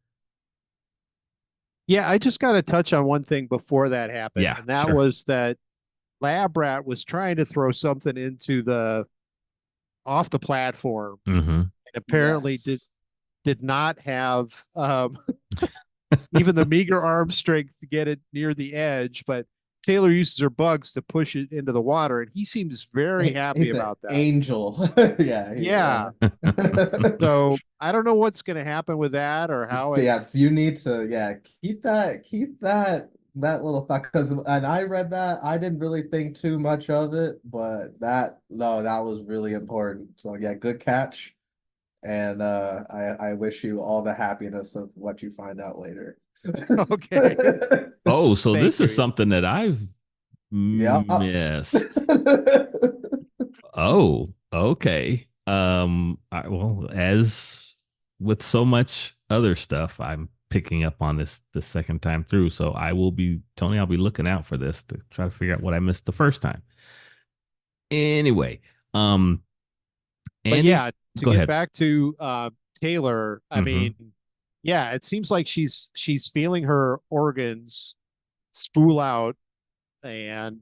Yeah, I just got to touch on one thing before that happened. Yeah, and that sure. was that Lab Rat was trying to throw something off the platform, Mm-hmm. and apparently Yes. did not have even the meager arm strength to get it near the edge. But Taylor uses her bugs to push it into the water, and he seems very happy He's an about that. angel. Yeah. Yeah. So I don't know what's going to happen with that or how it. Yes, you need to keep that little thought, because and I read that, I didn't really think too much of it, but that was really important. So yeah, good catch. And I wish you all the happiness of what you find out later. Okay. Oh, so Thank this you. is something that I've Yeah. missed. Oh, okay. Well, as with so much other stuff, I'm picking up on this the second time through. So I'll be looking out for this to try to figure out what I missed the first time. Anyway, But Andy, yeah, to go get ahead. back to Taylor, I Mhm. mean, yeah, it seems like she's feeling her organs spool out, and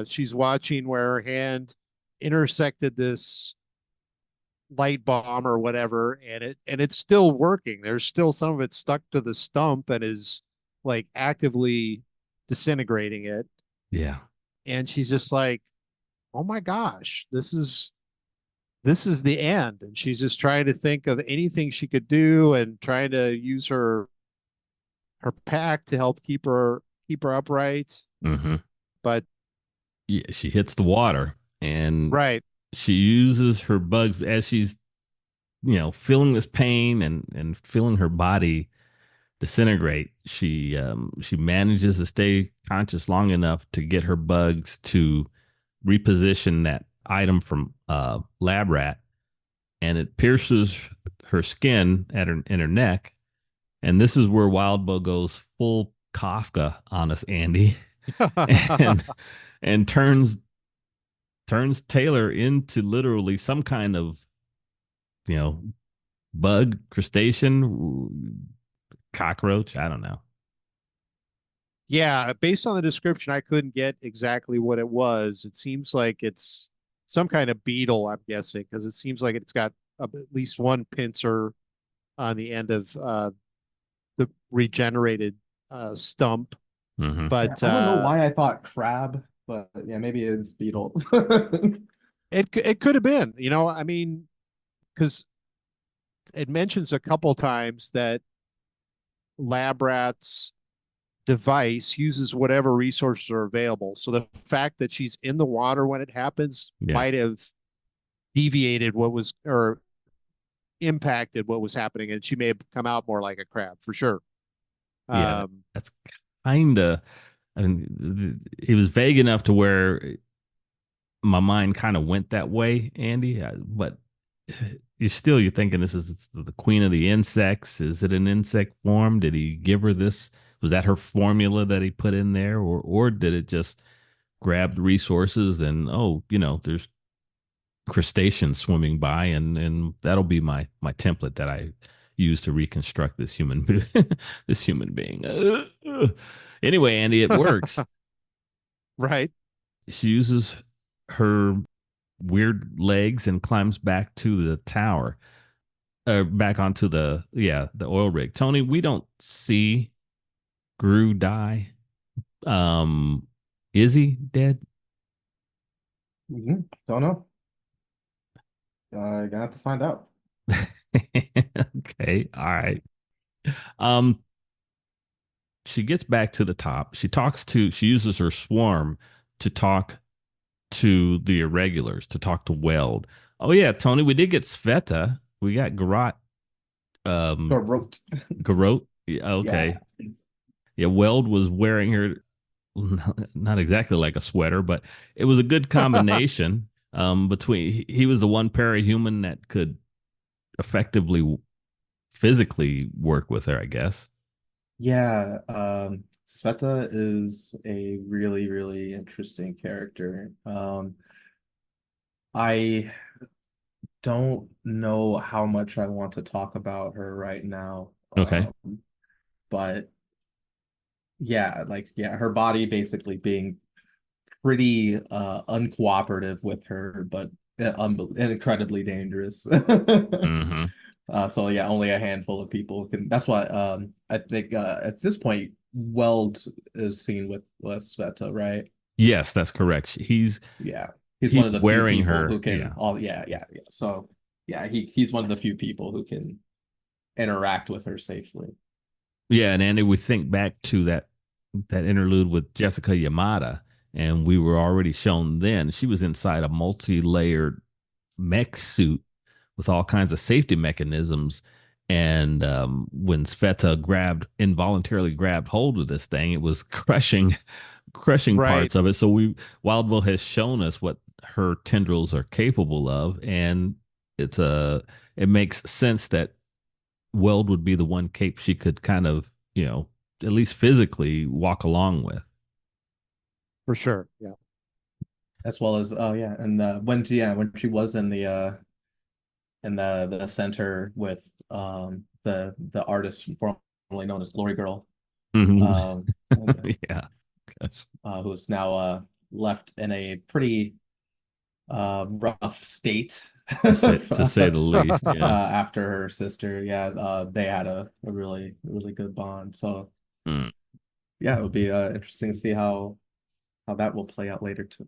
she's watching where her hand intersected this light bomb or whatever, and it's still working. There's still some of it stuck to the stump and is like actively disintegrating it. Yeah. And she's just like, oh my gosh, this is the end. And she's just trying to think of anything she could do and trying to use her pack to help keep her upright. Mm-hmm. But Yeah, she hits the water, and right. she uses her bugs as she's, feeling this pain and feeling her body disintegrate. She manages to stay conscious long enough to get her bugs to reposition that item from Lab Rat, and it pierces her skin in her neck. And this is where Wildbow goes full Kafka on us, Andy, and turns Taylor into literally some kind of, bug, crustacean, cockroach. I don't know. Yeah, based on the description, I couldn't get exactly what it was. It seems like it's some kind of beetle, I'm guessing, because it seems like it's got at least one pincer on the end of the regenerated stump. Mm-hmm. But I don't know why I thought crab, but yeah, maybe it's beetle. it could have been, I mean, because it mentions a couple times that Lab Rat's device uses whatever resources are available. So the fact that she's in the water when it happens might have deviated or impacted what was happening, and she may have come out more like a crab for sure. Yeah, that's kind of, I mean, it was vague enough to where my mind kind of went that way, Andy, but you're thinking this is the queen of the insects. Is it an insect form? Did he give her this Was that her formula that he put in there, or did it just grab resources and there's crustaceans swimming by, and that'll be my template that I use to reconstruct this human this human being. Anyway, Andy, it works. Right. She uses her weird legs and climbs back to the tower, back onto the oil rig. Tony, we don't see Gru die. Is he dead? Don't know. Gonna have to find out. Okay, all right. She gets back to the top. She uses her swarm to talk to the irregulars, to talk to Weld. Oh yeah, Tony, we did get Sveta. We got Garrot. Garrot. Yeah, okay. Yeah, Weld was wearing her, not exactly like a sweater, but it was a good combination. Between he was the one parahuman that could effectively physically work with her, I guess. Yeah, Sveta is a really, really interesting character. I don't know how much I want to talk about her right now. Okay. But yeah, her body basically being pretty uncooperative with her, but incredibly dangerous. Mm-hmm. So yeah, only a handful of people can. That's why I think at this point, Weld is seen with Sveta, right? Yes, that's correct. He's one of the few wearing people her who can. So yeah, he's one of the few people who can interact with her safely. Yeah, and Andy, we think back to that interlude with Jessica Yamada, and we were already shown then she was inside a multi-layered mech suit with all kinds of safety mechanisms. And when Sveta involuntarily grabbed hold of this thing, it was crushing right. Parts of it. So Wildbow has shown us what her tendrils are capable of, and it makes sense that Weld would be the one cape she could kind of, at least physically walk along with. For sure. Yeah. As well as and when she was in the center with the artist formerly known as Glory Girl. Mm-hmm. Yeah. Who's now left in a pretty rough state, to say the least. Yeah. After her sister, they had a really, really good bond. So it would be interesting to see how that will play out later too.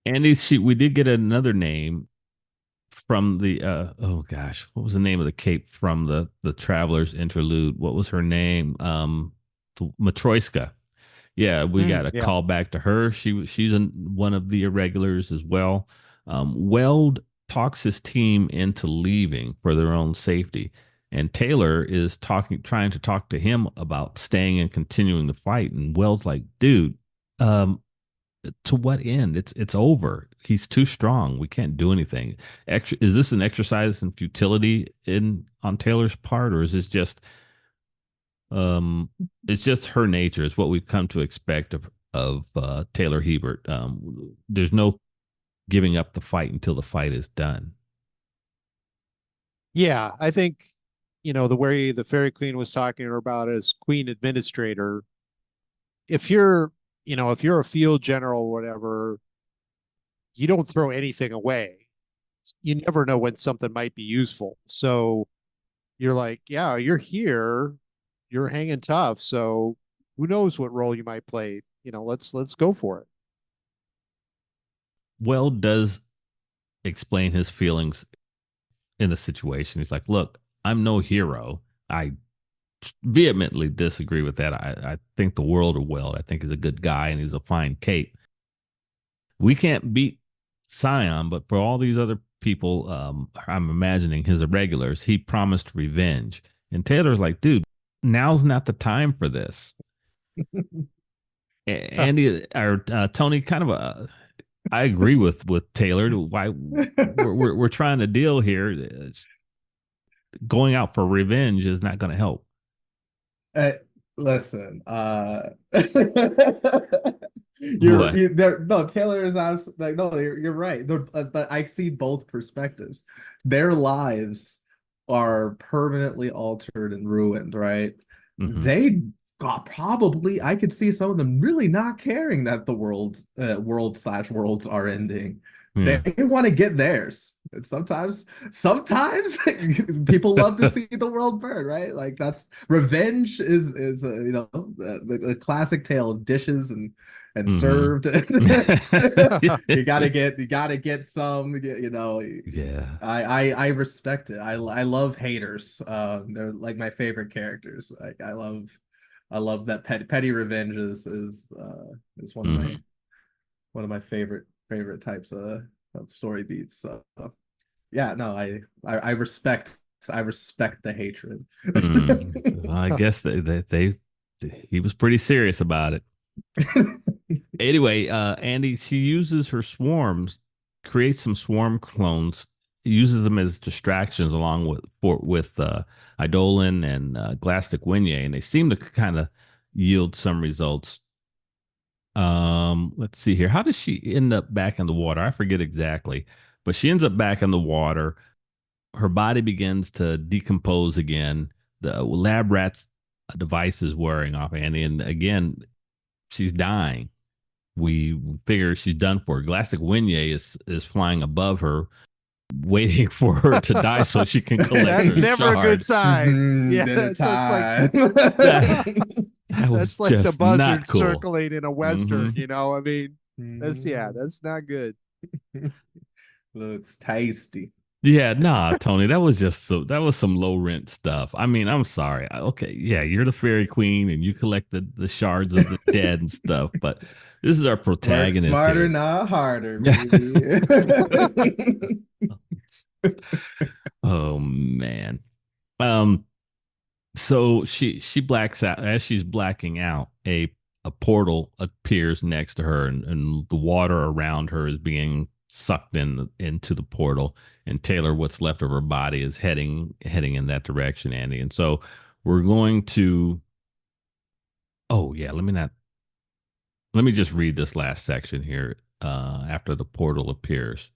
Andy, we did get another name from the what was the name of the cape from the Travelers interlude? What was her name? Matroyska. Yeah, we got a call back to her. She's one of the irregulars as well. Weld talks his team into leaving for their own safety, and Taylor is trying to talk to him about staying and continuing the fight. And Weld's like, dude, to what end? It's over. He's too strong. We can't do anything. Is this an exercise in futility on Taylor's part, or is this just it's just her nature? It's what we've come to expect of Taylor Hebert. There's no giving up the fight until the fight is done. Yeah, I think the way the Fairy Queen was talking to her about as Queen Administrator. If you're a field general or whatever, you don't throw anything away. You never know when something might be useful. So you're like, yeah, you're here, you're hanging tough. So who knows what role you might play? Let's go for it. Weld does explain his feelings in the situation. He's like, look, I'm no hero. I vehemently disagree with that. I think the world of Weld. I think he's a good guy and he's a fine cape. We can't beat Scion, but for all these other people, I'm imagining his irregulars, he promised revenge. And Taylor's like, dude, now's not the time for this. Andy or Tony, kind of I agree with Taylor. Why we're trying to deal here. Going out for revenge is not going to help. Listen, What? no, Taylor is like, no, you're right. But I see both perspectives. Their lives are permanently altered and ruined, right? Mhm. They got probably, I could see some of them really not caring that the worlds are ending. Yeah. They want to get theirs. And sometimes people love to see the world burn, right? Like that's revenge is the classic tale of dishes and Mhm. served. You gotta get some, Yeah. I respect it. I love haters. They're like my favorite characters. Like I love that petty revenge is Mhm. one of my favorite types of story beats. So yeah, no, I respect the hatred. Well, I guess he was pretty serious about it. Anyway, Andy, she uses her swarms, creates some swarm clones, uses them as distractions along with Idolin and Glastic Winye, and they seem to kind of yield some results. Let's see here. How does she end up back in the water? I forget exactly, but she ends up back in the water. Her body begins to decompose again. The lab rat's device is wearing off, Andy, and again, she's dying. We figure she's done for. Glastic Winye is flying above her, waiting for her to die so she can collect That's her never a good shard. sign. Yeah, Dinner that's like time. That was that's like the just not buzzard cool. circling in a Hmm. western. I mean, that's not good. Looks tasty. Yeah, nah, Tony, that was some low rent stuff. I mean, I'm sorry. Okay, yeah, you're the fairy queen and you collect the shards of the dead and stuff, but this is our Work protagonist smarter, here. not harder, baby. Oh man. Um, so she blacks out. As she's blacking out, a portal appears next to her, and the water around her is being sucked into the portal, and Taylor, what's left of her body, is heading in that direction, Andy. And so we're going to, oh yeah, let me just read this last section here. After the portal appears,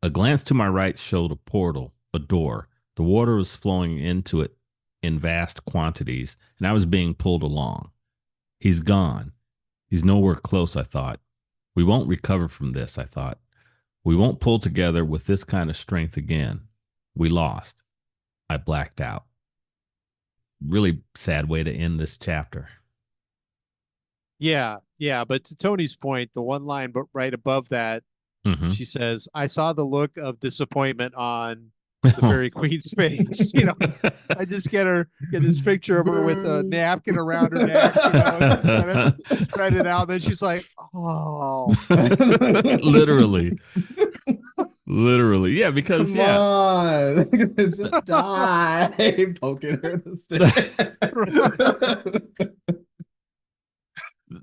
a glance to my right showed a portal, a door. The water was flowing into it in vast quantities, and I was being pulled along. He's gone. He's nowhere close, I thought. We won't recover from this, I thought. We won't pull together with this kind of strength again. We lost. I blacked out. Really sad way to end this chapter. Yeah, yeah. But to Tony's point, the one line but right above that, Mm-hmm. she says, "I saw the look of disappointment on the fairy queen's face." I just get this picture of her with a napkin around her neck, and she's kind of spread it out. Then she's like, "Oh." Literally. Literally. Yeah, because Come on. Just die. Poking her in the stick.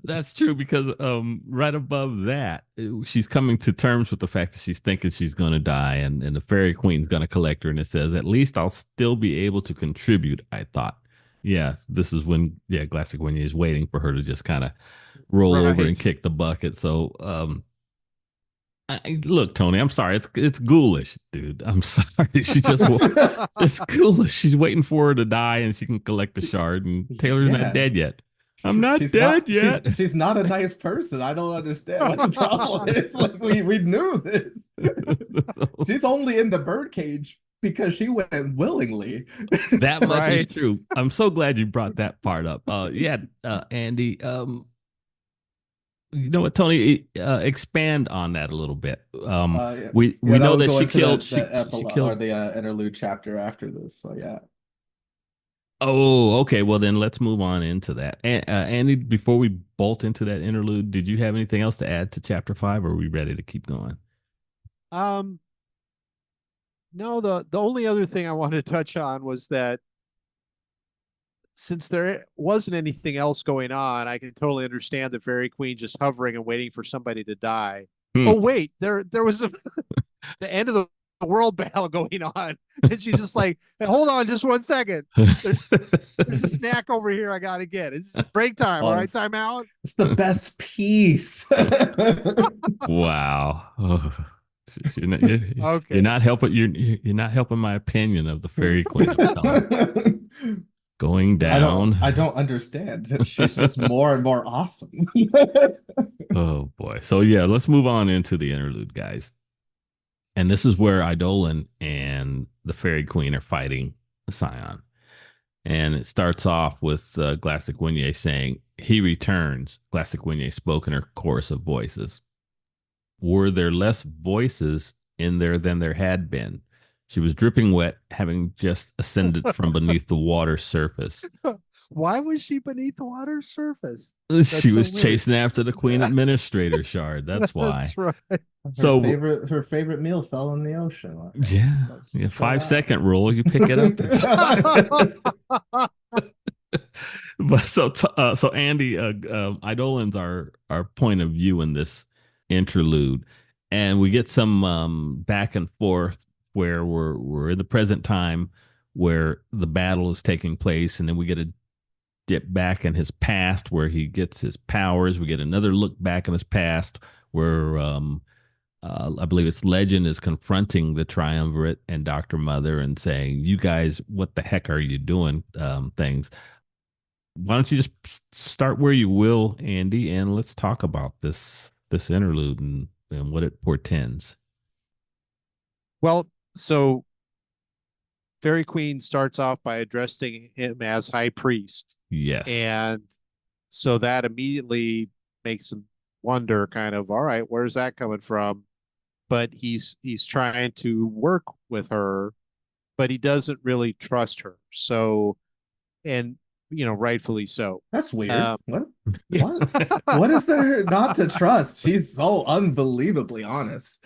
that's true because right above that, she's coming to terms with the fact that she's thinking she's going to die, and the fairy queen's going to collect her, and it says, at least I'll still be able to contribute, I thought. Yeah, this is when, yeah, Classic Winnie is waiting for her to just kind of roll over and kick the bucket. So look, Tony, I'm sorry. It's ghoulish, dude. I'm sorry. She just it's ghoulish. She's waiting for her to die and she can collect the shard, and Taylor's not dead yet. I'm not dead yet. She's not a nice person. I don't understand what the problem is. Like we knew this. She's only in the birdcage because she went willingly. That much is true. I'm so glad you brought that part up. Andy. You know what, Tony? Expand on that a little bit. Yeah. We know that she killed the interlude chapter after this. So yeah. Oh, okay. Well, then let's move on into that. Andy, before we bolt into that interlude, did you have anything else to add to chapter 5, or are we ready to keep going? No, the only other thing I wanted to touch on was that since there wasn't anything else going on, I can totally understand the Fairy Queen just hovering and waiting for somebody to die. Oh, wait, there was the end of the world battle going on. And she's just like, hey, hold on just 1 second. There's a snack over here I got to get. It's break time. All right, time out. It's the best piece. Wow. Oh, Okay. you're not helping. You're not helping my opinion of the Fairy Queen. Going down. I don't understand. She's just more and more awesome. Oh boy. So yeah, let's move on into the interlude, guys. And this is where Eidolon and the Fairy Queen are fighting Scion. And it starts off with Glassicwinye saying, "He returns." Glassicwinye spoke in her chorus of voices. Were there less voices in there than there had been? She was dripping wet, having just ascended from beneath the water surface. Why was she beneath the water surface? She was chasing after the Queen Administrator shard. That's why. That's right. Her favorite meal fell in the ocean. Yeah. 5-second rule. You pick it up. But so Andy, Eidolon's our point of view in this interlude, and we get some back and forth where we're in the present time where the battle is taking place, and then we get a dip back in his past where he gets his powers. We get another look back in his past where I believe it's Legend is confronting the Triumvirate and Dr. Mother and saying, "You guys, what the heck are you doing?" Things. Why don't you just start where you will, Andy, and let's talk about this interlude and what it portends. Well, so Fairy Queen starts off by addressing him as High Priest. Yes. And so that immediately makes him wonder kind of, all right, where's that coming from? But he's trying to work with her, but he doesn't really trust her. So, and rightfully so. That's weird. What is there not to trust? She's so unbelievably honest.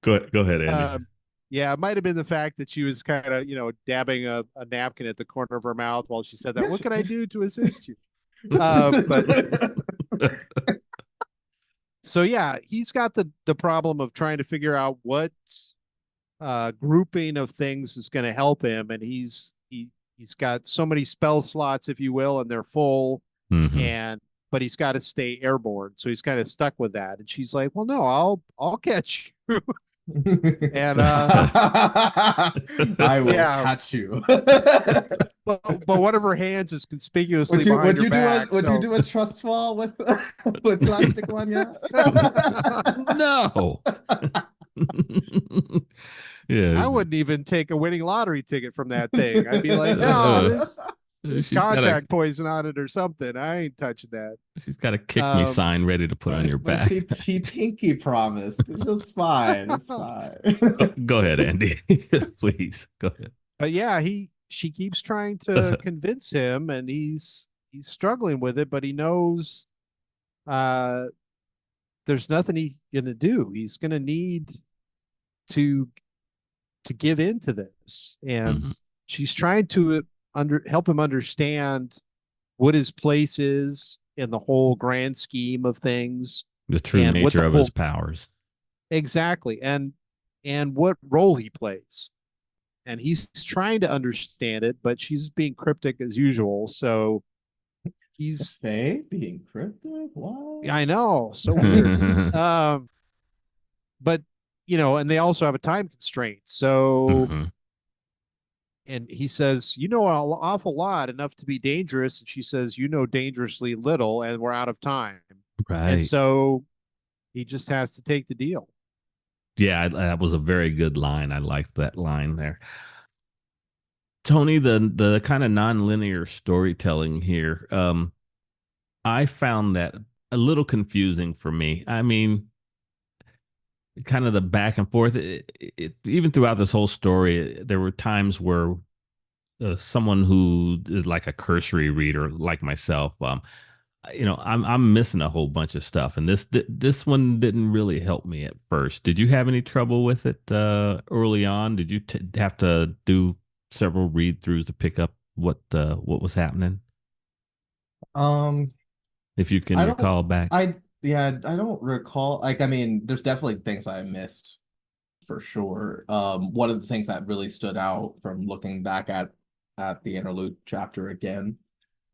Go ahead, Andy. Yeah, it might have been the fact that she was kind of, dabbing a napkin at the corner of her mouth while she said that. What can I do to assist you? But so yeah, he's got the problem of trying to figure out what grouping of things is going to help him, and he's got so many spell slots, if you will, and they're full, but he's got to stay airborne, so he's kind of stuck with that. And she's like, "Well, no, I'll catch you." And I will catch you. but one of her hands is conspicuously behind her back. Would you do a trust fall with plastic one yet? No. Yeah, I wouldn't even take a winning lottery ticket from that thing. I'd be like, no, there's contact poison on it or something. I ain't touching that. She's got a kick me sign ready to put on your back. She pinky promised. It's fine. It's fine. Go ahead, Andy. Please go ahead. But yeah, she keeps trying to convince him, and he's struggling with it, but he knows there's nothing he's gonna do. He's gonna need to give into this, and she's trying to help him understand what his place is in the whole grand scheme of things, the true nature of his powers, exactly, and what role he plays. And he's trying to understand it, but she's being cryptic as usual. So he's being cryptic. What? I know, so weird. But and they also have a time constraint. So, and he says, an awful lot, enough to be dangerous. And she says, dangerously little, and we're out of time. Right. And so he just has to take the deal. Yeah, that was a very good line. I liked that line there. Tony, the kind of nonlinear storytelling here, I found that a little confusing for me. I mean, kind of the back and forth, even throughout this whole story, there were times where someone who is like a cursory reader like myself, I'm missing a whole bunch of stuff, and this one didn't really help me at first. Did you have any trouble with it early on? Did you have to do several read throughs to pick up what was happening? If you can recall back. Yeah, I don't recall. Like, I mean, there's definitely things I missed for sure. One of the things that really stood out from looking back at the interlude chapter again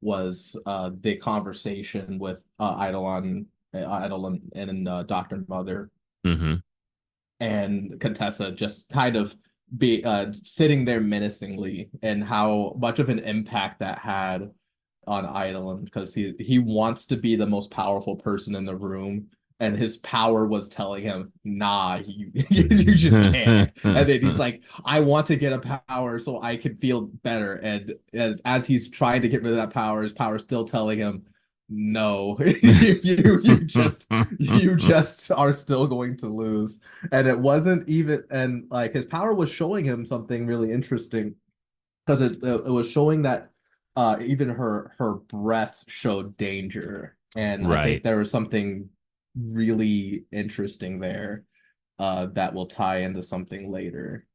was the conversation with Eidolon and Dr. Mother Mm-hmm. and Contessa just kind of be sitting there menacingly, and how much of an impact that had on Eidolon, because he wants to be the most powerful person in the room, and his power was telling him, nah, you just can't. And then he's like, I want to get a power so I can feel better. And as he's trying to get rid of that power, his power is still telling him, no, you just are still going to lose. And it wasn't even, and like his power was showing him something really interesting, because it was showing that even her breath showed danger. And I think Right. there was something really interesting there that will tie into something later.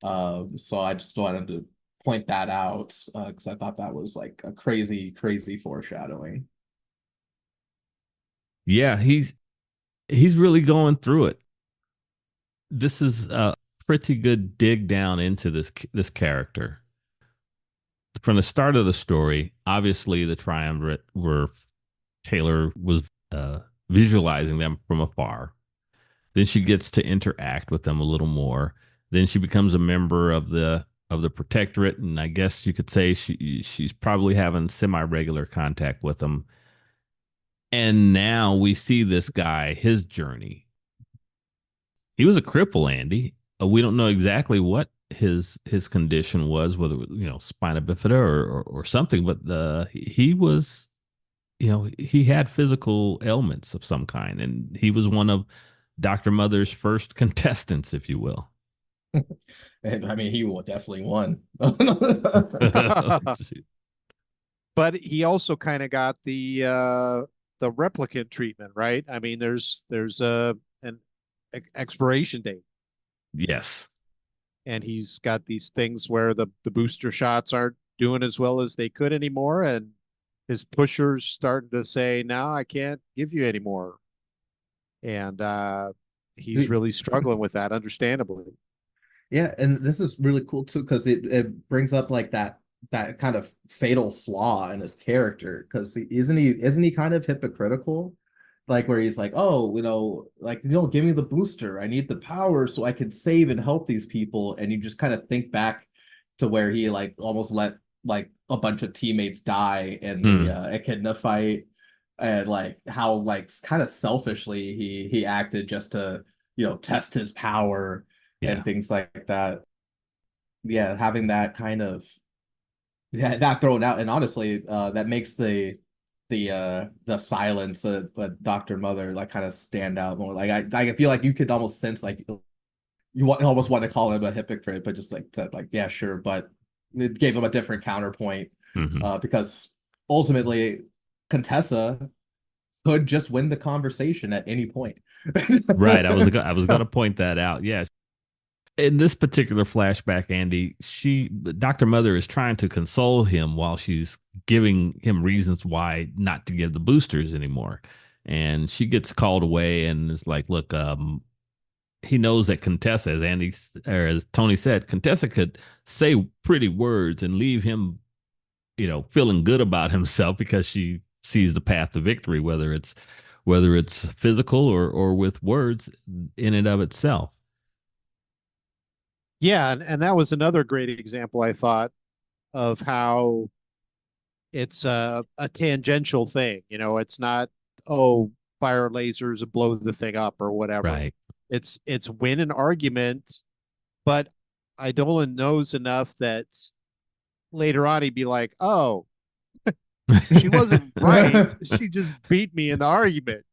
So I just wanted to point that out because I thought that was like a crazy, crazy foreshadowing. Yeah, he's really going through it. This is a pretty good dig down into this character. From the start of the story, obviously the triumvirate were Taylor was visualizing them from afar. Then she gets to interact with them a little more. Then she becomes a member of the protectorate, and I guess you could say she's probably having semi-regular contact with them. And now we see this guy, his journey. He was a cripple, Andy. We don't know exactly what his condition was, whether spina bifida or something, but he was, he had physical ailments of some kind, and he was one of Dr. Mother's first contestants, if you will. And I mean, he definitely won. But he also kind of got the replicant treatment, right? I mean, there's an expiration date, Yes. and he's got these things where the booster shots aren't doing as well as they could anymore, and his pushers starting to say, "No, I can't give you any more," and he's really struggling with that, understandably. Yeah, and this is really cool too, because it brings up like that kind of fatal flaw in his character, because isn't he kind of hypocritical, like where he's like, oh, like, give me the booster, I need the power so I can save and help these people. And you just kind of think back to where he like almost let like a bunch of teammates die in the Echidna fight, and like how like kind of selfishly he acted just to test his power and things like that. Yeah, having that kind of that thrown out, and honestly, that makes the silence but Dr. Mother like kind of stand out more. Like I feel like you could almost sense like almost want to call him a hypocrite, but just like said like, yeah, sure, but it gave him a different counterpoint, because ultimately Contessa could just win the conversation at any point. Right. I was going to point that out. Yes. In this particular flashback, Andy, Dr. Mother is trying to console him while she's giving him reasons why not to give the boosters anymore. And she gets called away and is like, look, he knows that Contessa, as Tony said, Contessa could say pretty words and leave him, feeling good about himself because she sees the path to victory, whether it's physical or with words in and of itself. Yeah, and that was another great example, I thought, of how it's a tangential thing. It's not, oh, fire lasers and blow the thing up or whatever. Right. It's win an argument, but Eidolon knows enough that later on he'd be like, oh, she wasn't right. She just beat me in the argument.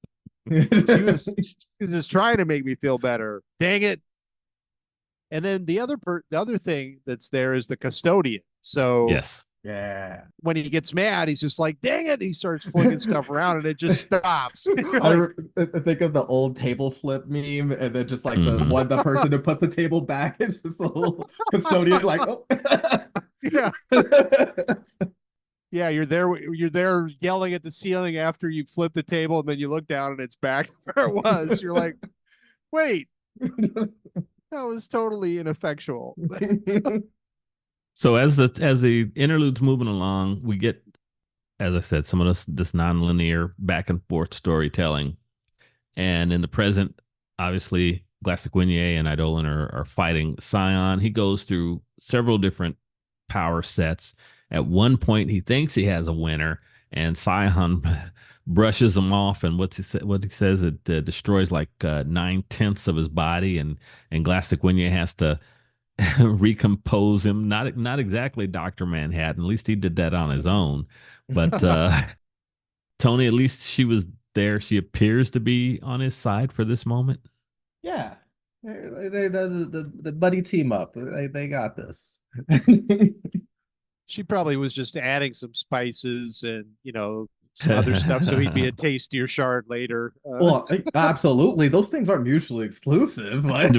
She was just trying to make me feel better. Dang it. And then the other thing that's there is the custodian. So yes, yeah, when he gets mad, he's just like, dang it. He starts flinging stuff around and it just stops. I think of the old table flip meme, and then just like the person who puts the table back is just a little custodian like, oh. Yeah. Yeah, you're there yelling at the ceiling after you flip the table, and then you look down and it's back where it was. You're like, wait, that was totally ineffectual. So as the interlude's moving along, we get, as I said, some of this nonlinear back and forth storytelling. And in the present, obviously, Glastic-Winier and Eidolon are fighting Scion. He goes through several different power sets. At one point, he thinks he has a winner, and Scion brushes him off. And what he says, it destroys like 9/10 of his body, and Glastic-Winier has to recompose him. Not exactly Dr. Manhattan. At least he did that on his own. But Tony, at least she was there. She appears to be on his side for this moment. Yeah, the buddy team up. They got this. She probably was just adding some spices and some other stuff so he'd be a tastier shard later. Well, absolutely. Those things aren't mutually exclusive. Right.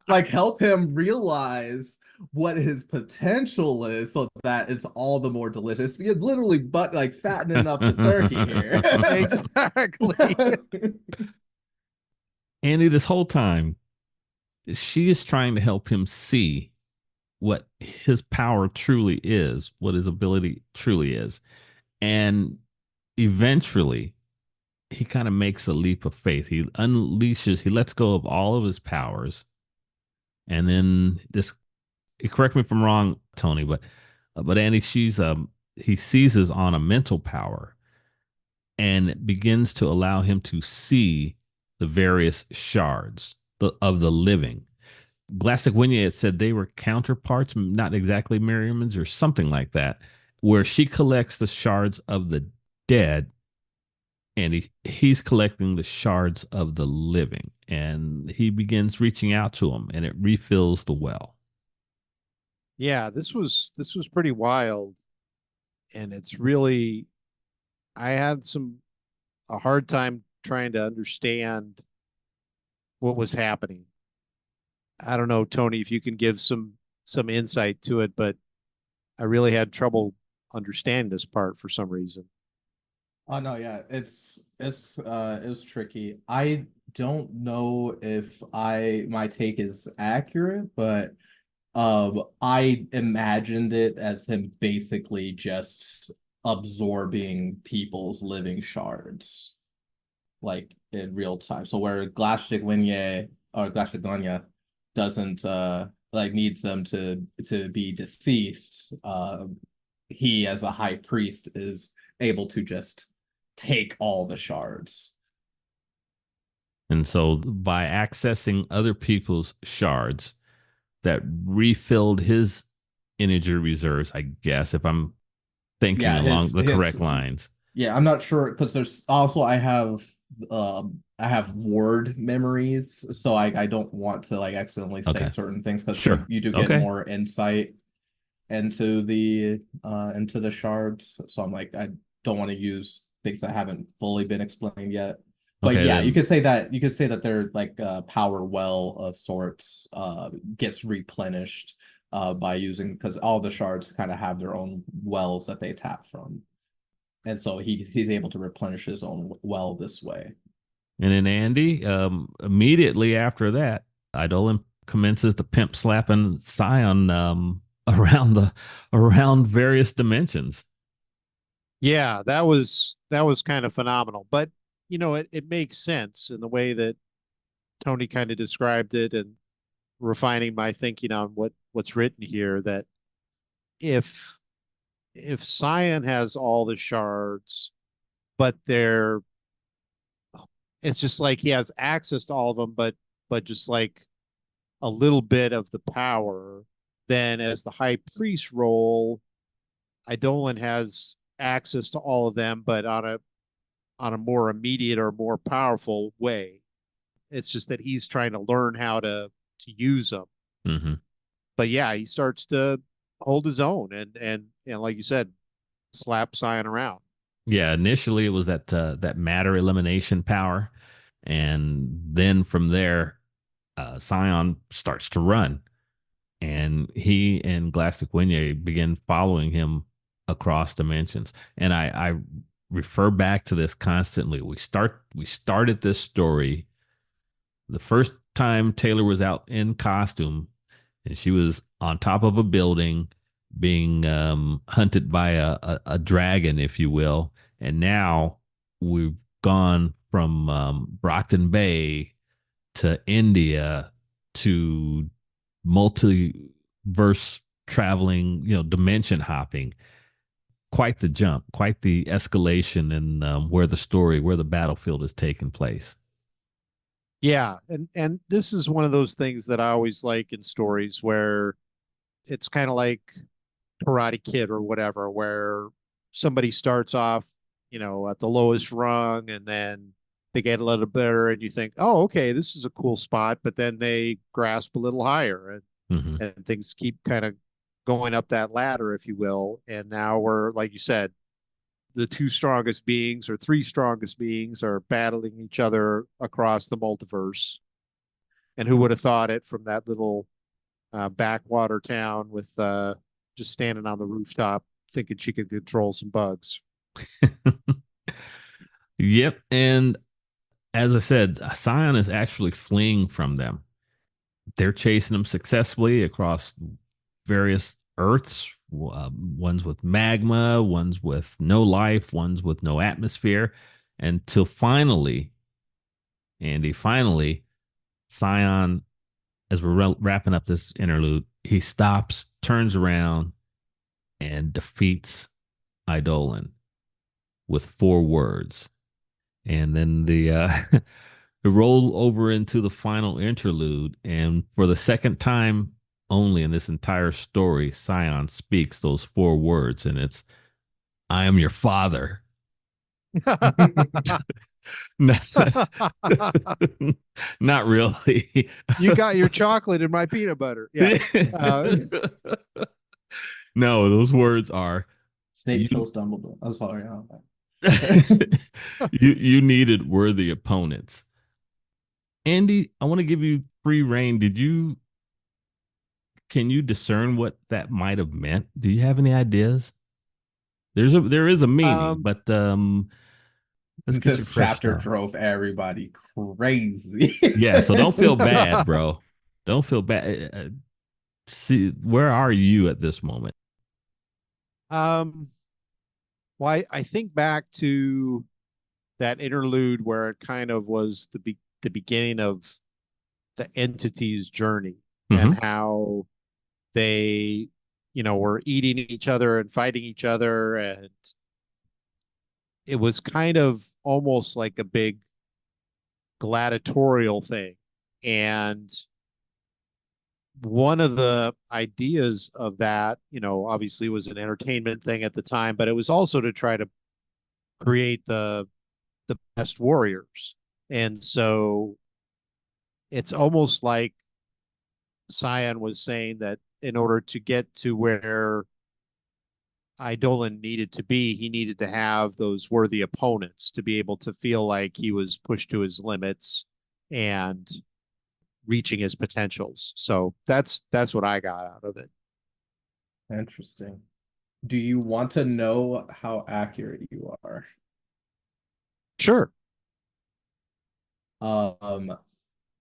Like help him realize what his potential is so that it's all the more delicious. You're literally fattening up the turkey here. Exactly. Andy, this whole time, she is trying to help him see what his power truly is, what his ability truly is. And eventually, he kind of makes a leap of faith. He lets go of all of his powers. And then correct me if I'm wrong, Tony, but Andy, he seizes on a mental power and begins to allow him to see the various shards of the living. Glastic-Winier had said they were counterparts, not exactly mirror image or something like that, where she collects the shards of the dead, and he's collecting the shards of the living, and he begins reaching out to them, and it refills the well. Yeah, this was pretty wild, and it's really, I had a hard time trying to understand what was happening. I don't know, Tony, if you can give some insight to it, but I really had trouble understanding this part for some reason. Oh no, yeah, it was tricky. I don't know if my take is accurate, but I imagined it as him basically just absorbing people's living shards, like in real time. So where Glastic-Winier or Glastic-Gonya doesn't needs them to be deceased, he as a high priest is able to just take all the shards. And so by accessing other people's shards, that refilled his energy reserves, I guess, if I'm thinking along the correct lines. Yeah, I'm not sure, because there's also I have word memories, so I don't want to accidentally say certain things, because you do get more insight into the shards. So I'm like, I don't want to use things that haven't fully been explained yet. But yeah, then you could say that their power well of sorts gets replenished by using, because all the shards kind of have their own wells that they tap from. And so he's able to replenish his own well this way. And then Andy, immediately after that, Eidolon commences to pimp slapping Scion around various dimensions. Yeah, that was kind of phenomenal. But it makes sense in the way that Tony kind of described it, and refining my thinking on what's written here, that if Scion has all the shards, but it's just like he has access to all of them, but just like a little bit of the power, then as the high priest role, Eidolon has access to all of them, but on a more immediate or more powerful way. It's just that he's trying to learn how to use them. Mm-hmm. But yeah, he starts to hold his own and like you said, slap Scion around. Yeah, initially it was that matter elimination power, and then from there, Scion starts to run, and he and Glastic-Winier begin following him across dimensions. And I refer back to this constantly. We started this story the first time Taylor was out in costume, and she was on top of a building being hunted by a dragon, if you will. And now we've gone from Brockton Bay to India to multiverse traveling, dimension hopping. Quite the jump, quite the escalation in where the battlefield is taking place. Yeah, and this is one of those things that I always like in stories where it's kind of like Karate Kid or whatever, where somebody starts off, at the lowest rung, and then they get a little better, and you think, oh, okay, this is a cool spot, but then they grasp a little higher, and things keep kind of going up that ladder, if you will. And now we're, like you said, the two strongest beings or three strongest beings are battling each other across the multiverse. And who would have thought it from that little backwater town with just standing on the rooftop thinking she could control some bugs. Yep. And as I said, Scion is actually fleeing from them. They're chasing him successfully across various Earths, ones with magma, ones with no life, ones with no atmosphere, until finally, Andy, Scion, as we're wrapping up this interlude, he stops, turns around, and defeats Eidolon with 4 words. And then the roll over into the final interlude, and for the second time only in this entire story, Scion speaks those 4 words, and it's, "I am your father." Not really. You got your chocolate in my peanut butter. Yeah. No, those words are, Snape chose Dumbledore. I'm sorry. you needed worthy opponents. Andy, I want to give you free reign. Can you discern what that might have meant? Do you have any ideas? There is a meaning, but let's get this chapter drove everybody crazy. Yeah, so don't feel bad, bro. Don't feel bad. See, where are you at this moment? Well, I think back to that interlude where it kind of was the beginning of the entity's journey, and how they, were eating each other and fighting each other. And it was kind of almost like a big gladiatorial thing. And one of the ideas of that, obviously was an entertainment thing at the time, but it was also to try to create the best warriors. And so it's almost like Scion was saying that in order to get to where Eidolon needed to be, he needed to have those worthy opponents to be able to feel like he was pushed to his limits and reaching his potentials. So that's what I got out of it. Interesting. Do you want to know how accurate you are? Sure.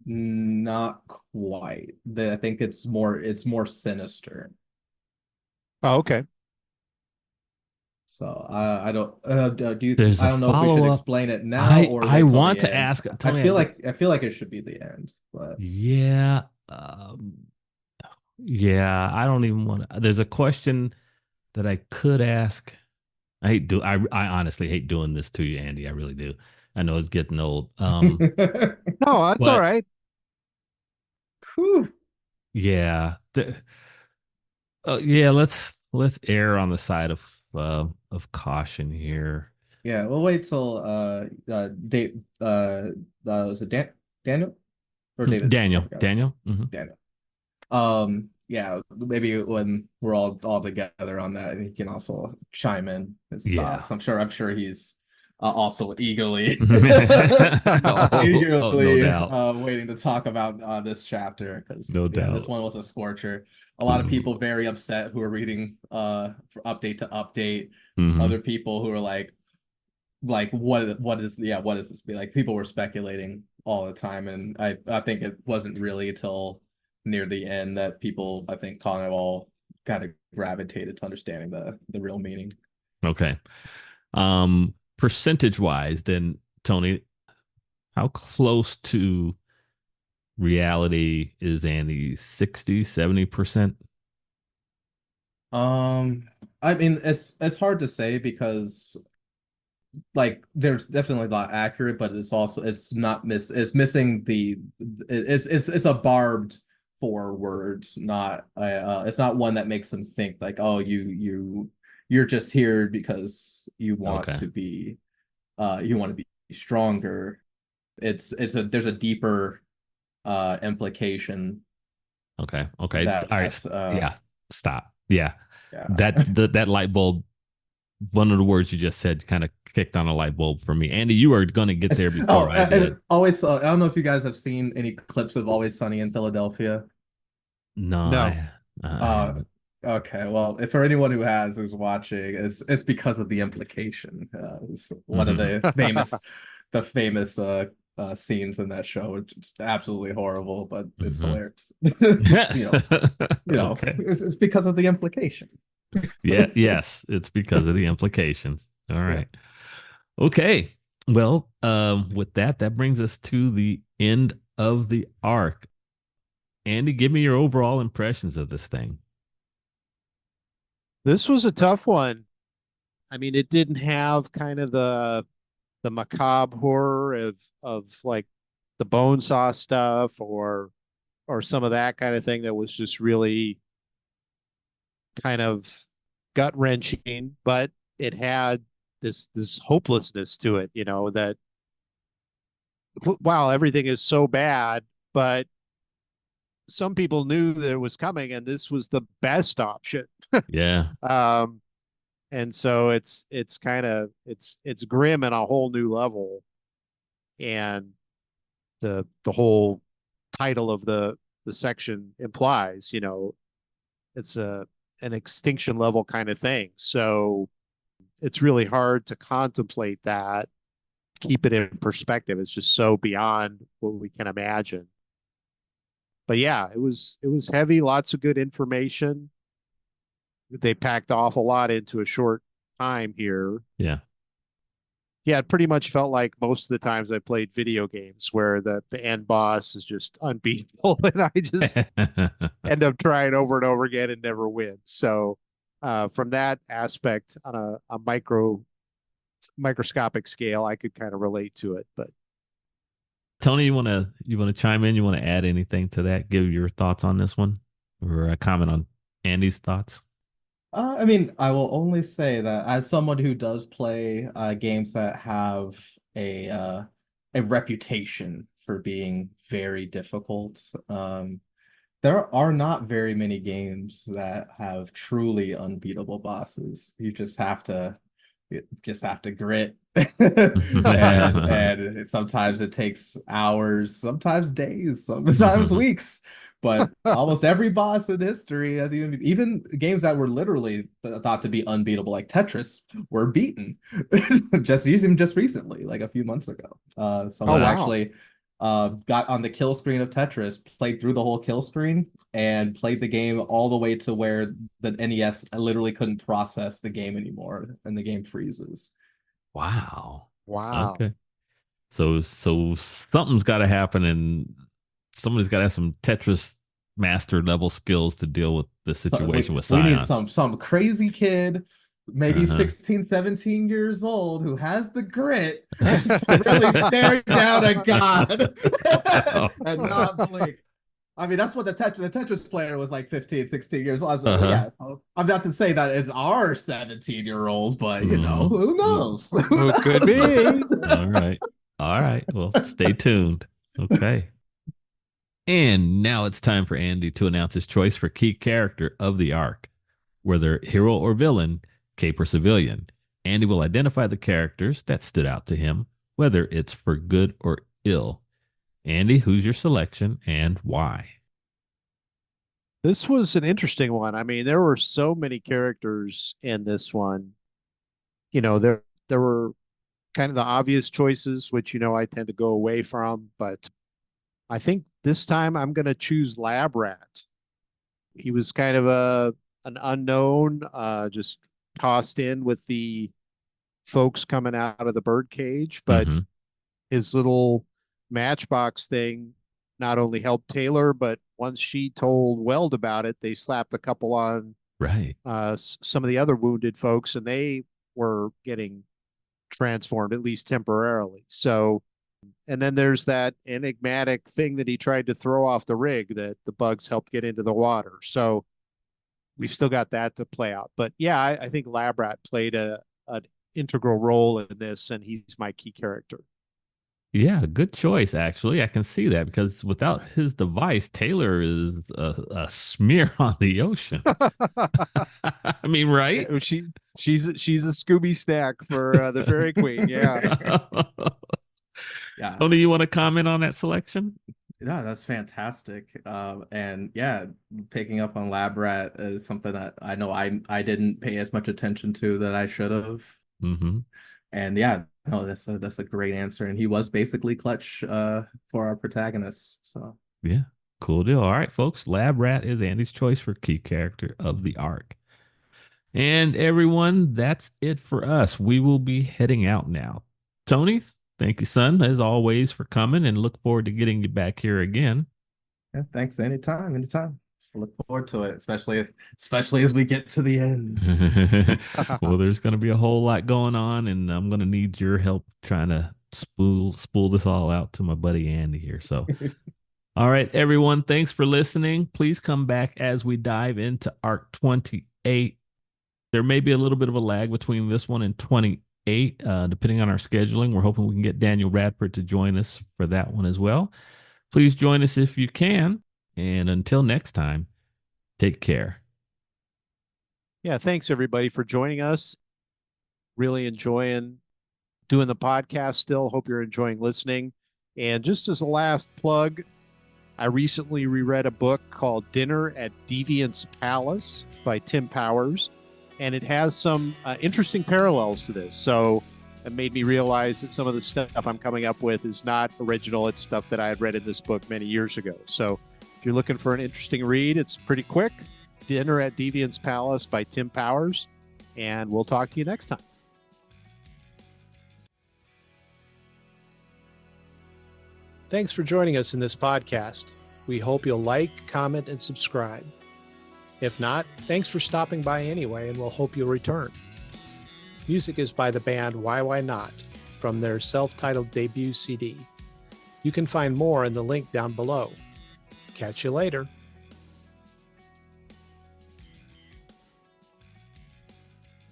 Not quite. I think it's more sinister. Oh, okay. So I don't do you There's I don't know if we should explain it now or I wait till want the to end. ask. I feel like it should be the end, but yeah, yeah. I don't even want to. There's a question that I could ask. I honestly hate doing this to you, Andy. I really do. I know it's getting old. No, that's all right. Whew. Yeah. Yeah. Let's err on the side of caution here. Yeah, we'll wait till Dave was it Daniel or David? Daniel. Daniel. Yeah, maybe when we're all together on that, he can also chime in his thoughts. I'm sure he's also eagerly, No doubt. waiting to talk about this chapter because No doubt. this one was a scorcher. A lot of Mhm. people very upset who are reading for update to update. Mhm. Other people who are like what is this be like? People were speculating all the time, and I think it wasn't really until near the end that people, I think, kind of all kind of gravitated to understanding the real meaning. Okay. Percentage wise, then Tony, how close to reality is Andy? 60, 70%? I mean, it's hard to say because like there's definitely not accurate, but it's not it's missing it's a barbed 4 words, not it's not one that makes them think like, oh, you're just here because you want Okay. to be stronger. There's a deeper implication. Okay. All right. Yeah. Stop. Yeah. Yeah. That light bulb, one of the words you just said kind of kicked on a light bulb for me. Andy, you are going to get there before I did. Always, I don't know if you guys have seen any clips of Always Sunny in Philadelphia. No. Okay, well, if for anyone who who's watching, it's because of the implication. It's one of the famous scenes in that show. It's absolutely horrible, but it's hilarious. Okay. It's because of the implication. Yes, it's because of the implications. All right. Okay. Well, with that brings us to the end of the arc. Andy, give me your overall impressions of this thing. This was a tough one. I mean, it didn't have kind of the macabre horror of like the bone saw stuff or some of that kind of thing that was just really kind of gut wrenching, but it had this hopelessness to it, that wow, everything is so bad, but some people knew that it was coming and this was the best option. Yeah. And so it's kind of it's grim in a whole new level. And the whole title of the section implies, it's an extinction level kind of thing. So it's really hard to contemplate that, keep it in perspective. It's just so beyond what we can imagine. But yeah, it was heavy, lots of good information. They packed off a lot into a short time here. Yeah. Yeah, it pretty much felt like most of the times I played video games where the end boss is just unbeatable and I just end up trying over and over again and never win. So from that aspect on a microscopic scale, I could kind of relate to it. But Tony, you want to chime in? You want to add anything to that? Give your thoughts on this one or a comment on Andy's thoughts? I mean, I will only say that as someone who does play games that have a reputation for being very difficult, there are not very many games that have truly unbeatable bosses. You just have to grit. and sometimes it takes hours, sometimes days, sometimes weeks. But almost every boss in history has even games that were literally thought to be unbeatable, like Tetris, were beaten just recently, like a few months ago. Someone actually got on the kill screen of Tetris, played through the whole kill screen, and played the game all the way to where the NES literally couldn't process the game anymore, and the game freezes. Wow. Okay. So something's got to happen, and somebody's got to have some Tetris master level skills to deal with the situation with Scion. We need some crazy kid, maybe 16, 17 years old, who has the grit to really stare down a god and not blink. I mean, that's what the Tetris player was like 15, 16 years old. Yeah, I'm not to say that it's our 17-year-old, but who knows? Who could be? All right. Well, stay tuned. Okay. And now it's time for Andy to announce his choice for key character of the arc, whether hero or villain, cape or civilian. Andy will identify the characters that stood out to him, whether it's for good or ill. Andy, who's your selection and why? This was an interesting one. I mean, there were so many characters in this one. There were kind of the obvious choices, which I tend to go away from, but I think this time I'm going to choose Lab Rat. He was kind of an unknown, just tossed in with the folks coming out of the bird cage, but his little matchbox thing not only helped Taylor, but once she told Weld about it, they slapped a couple on some of the other wounded folks, and they were getting transformed, at least temporarily. So, and then there's that enigmatic thing that he tried to throw off the rig that the bugs helped get into the water. So we've still got that to play out. But yeah, I think Lab Rat played an integral role in this, and he's my key character. Yeah, good choice, actually. I can see that because without his device, Taylor is a smear on the ocean. I mean, right? She's a Scooby snack for the Fairy Queen. Yeah. Yeah. Tony, you want to comment on that selection? Yeah, that's fantastic. And yeah, picking up on Lab Rat is something that I know I didn't pay as much attention to that I should have. And yeah, no, that's a great answer. And he was basically clutch for our protagonists. So yeah, cool deal. All right, folks. Lab Rat is Andy's choice for key character of the arc. And everyone, that's it for us. We will be heading out now. Tony, thank you, son, as always, for coming, and look forward to getting you back here again. Yeah, thanks. Anytime. I look forward to it, especially as we get to the end. Well, there's going to be a whole lot going on, and I'm going to need your help trying to spool this all out to my buddy Andy here. So, all right, everyone, thanks for listening. Please come back as we dive into Arc 28. There may be a little bit of a lag between this one and 28, depending on our scheduling. We're hoping we can get Daniel Radford to join us for that one as well. Please join us if you can. And until next time, take care. Yeah, thanks everybody for joining us. Really enjoying doing the podcast still. Hope you're enjoying listening. And just as a last plug, I recently reread a book called Dinner at Deviant's Palace by Tim Powers. And it has some interesting parallels to this. So it made me realize that some of the stuff I'm coming up with is not original. It's stuff that I had read in this book many years ago. So if you're looking for an interesting read, it's pretty quick. Dinner at Deviant's Palace by Tim Powers. And we'll talk to you next time. Thanks for joining us in this podcast. We hope you'll like, comment, and subscribe. If not, thanks for stopping by anyway, and we'll hope you'll return. Music is by the band YYNOT from their self-titled debut CD. You can find more in the link down below. Catch you later.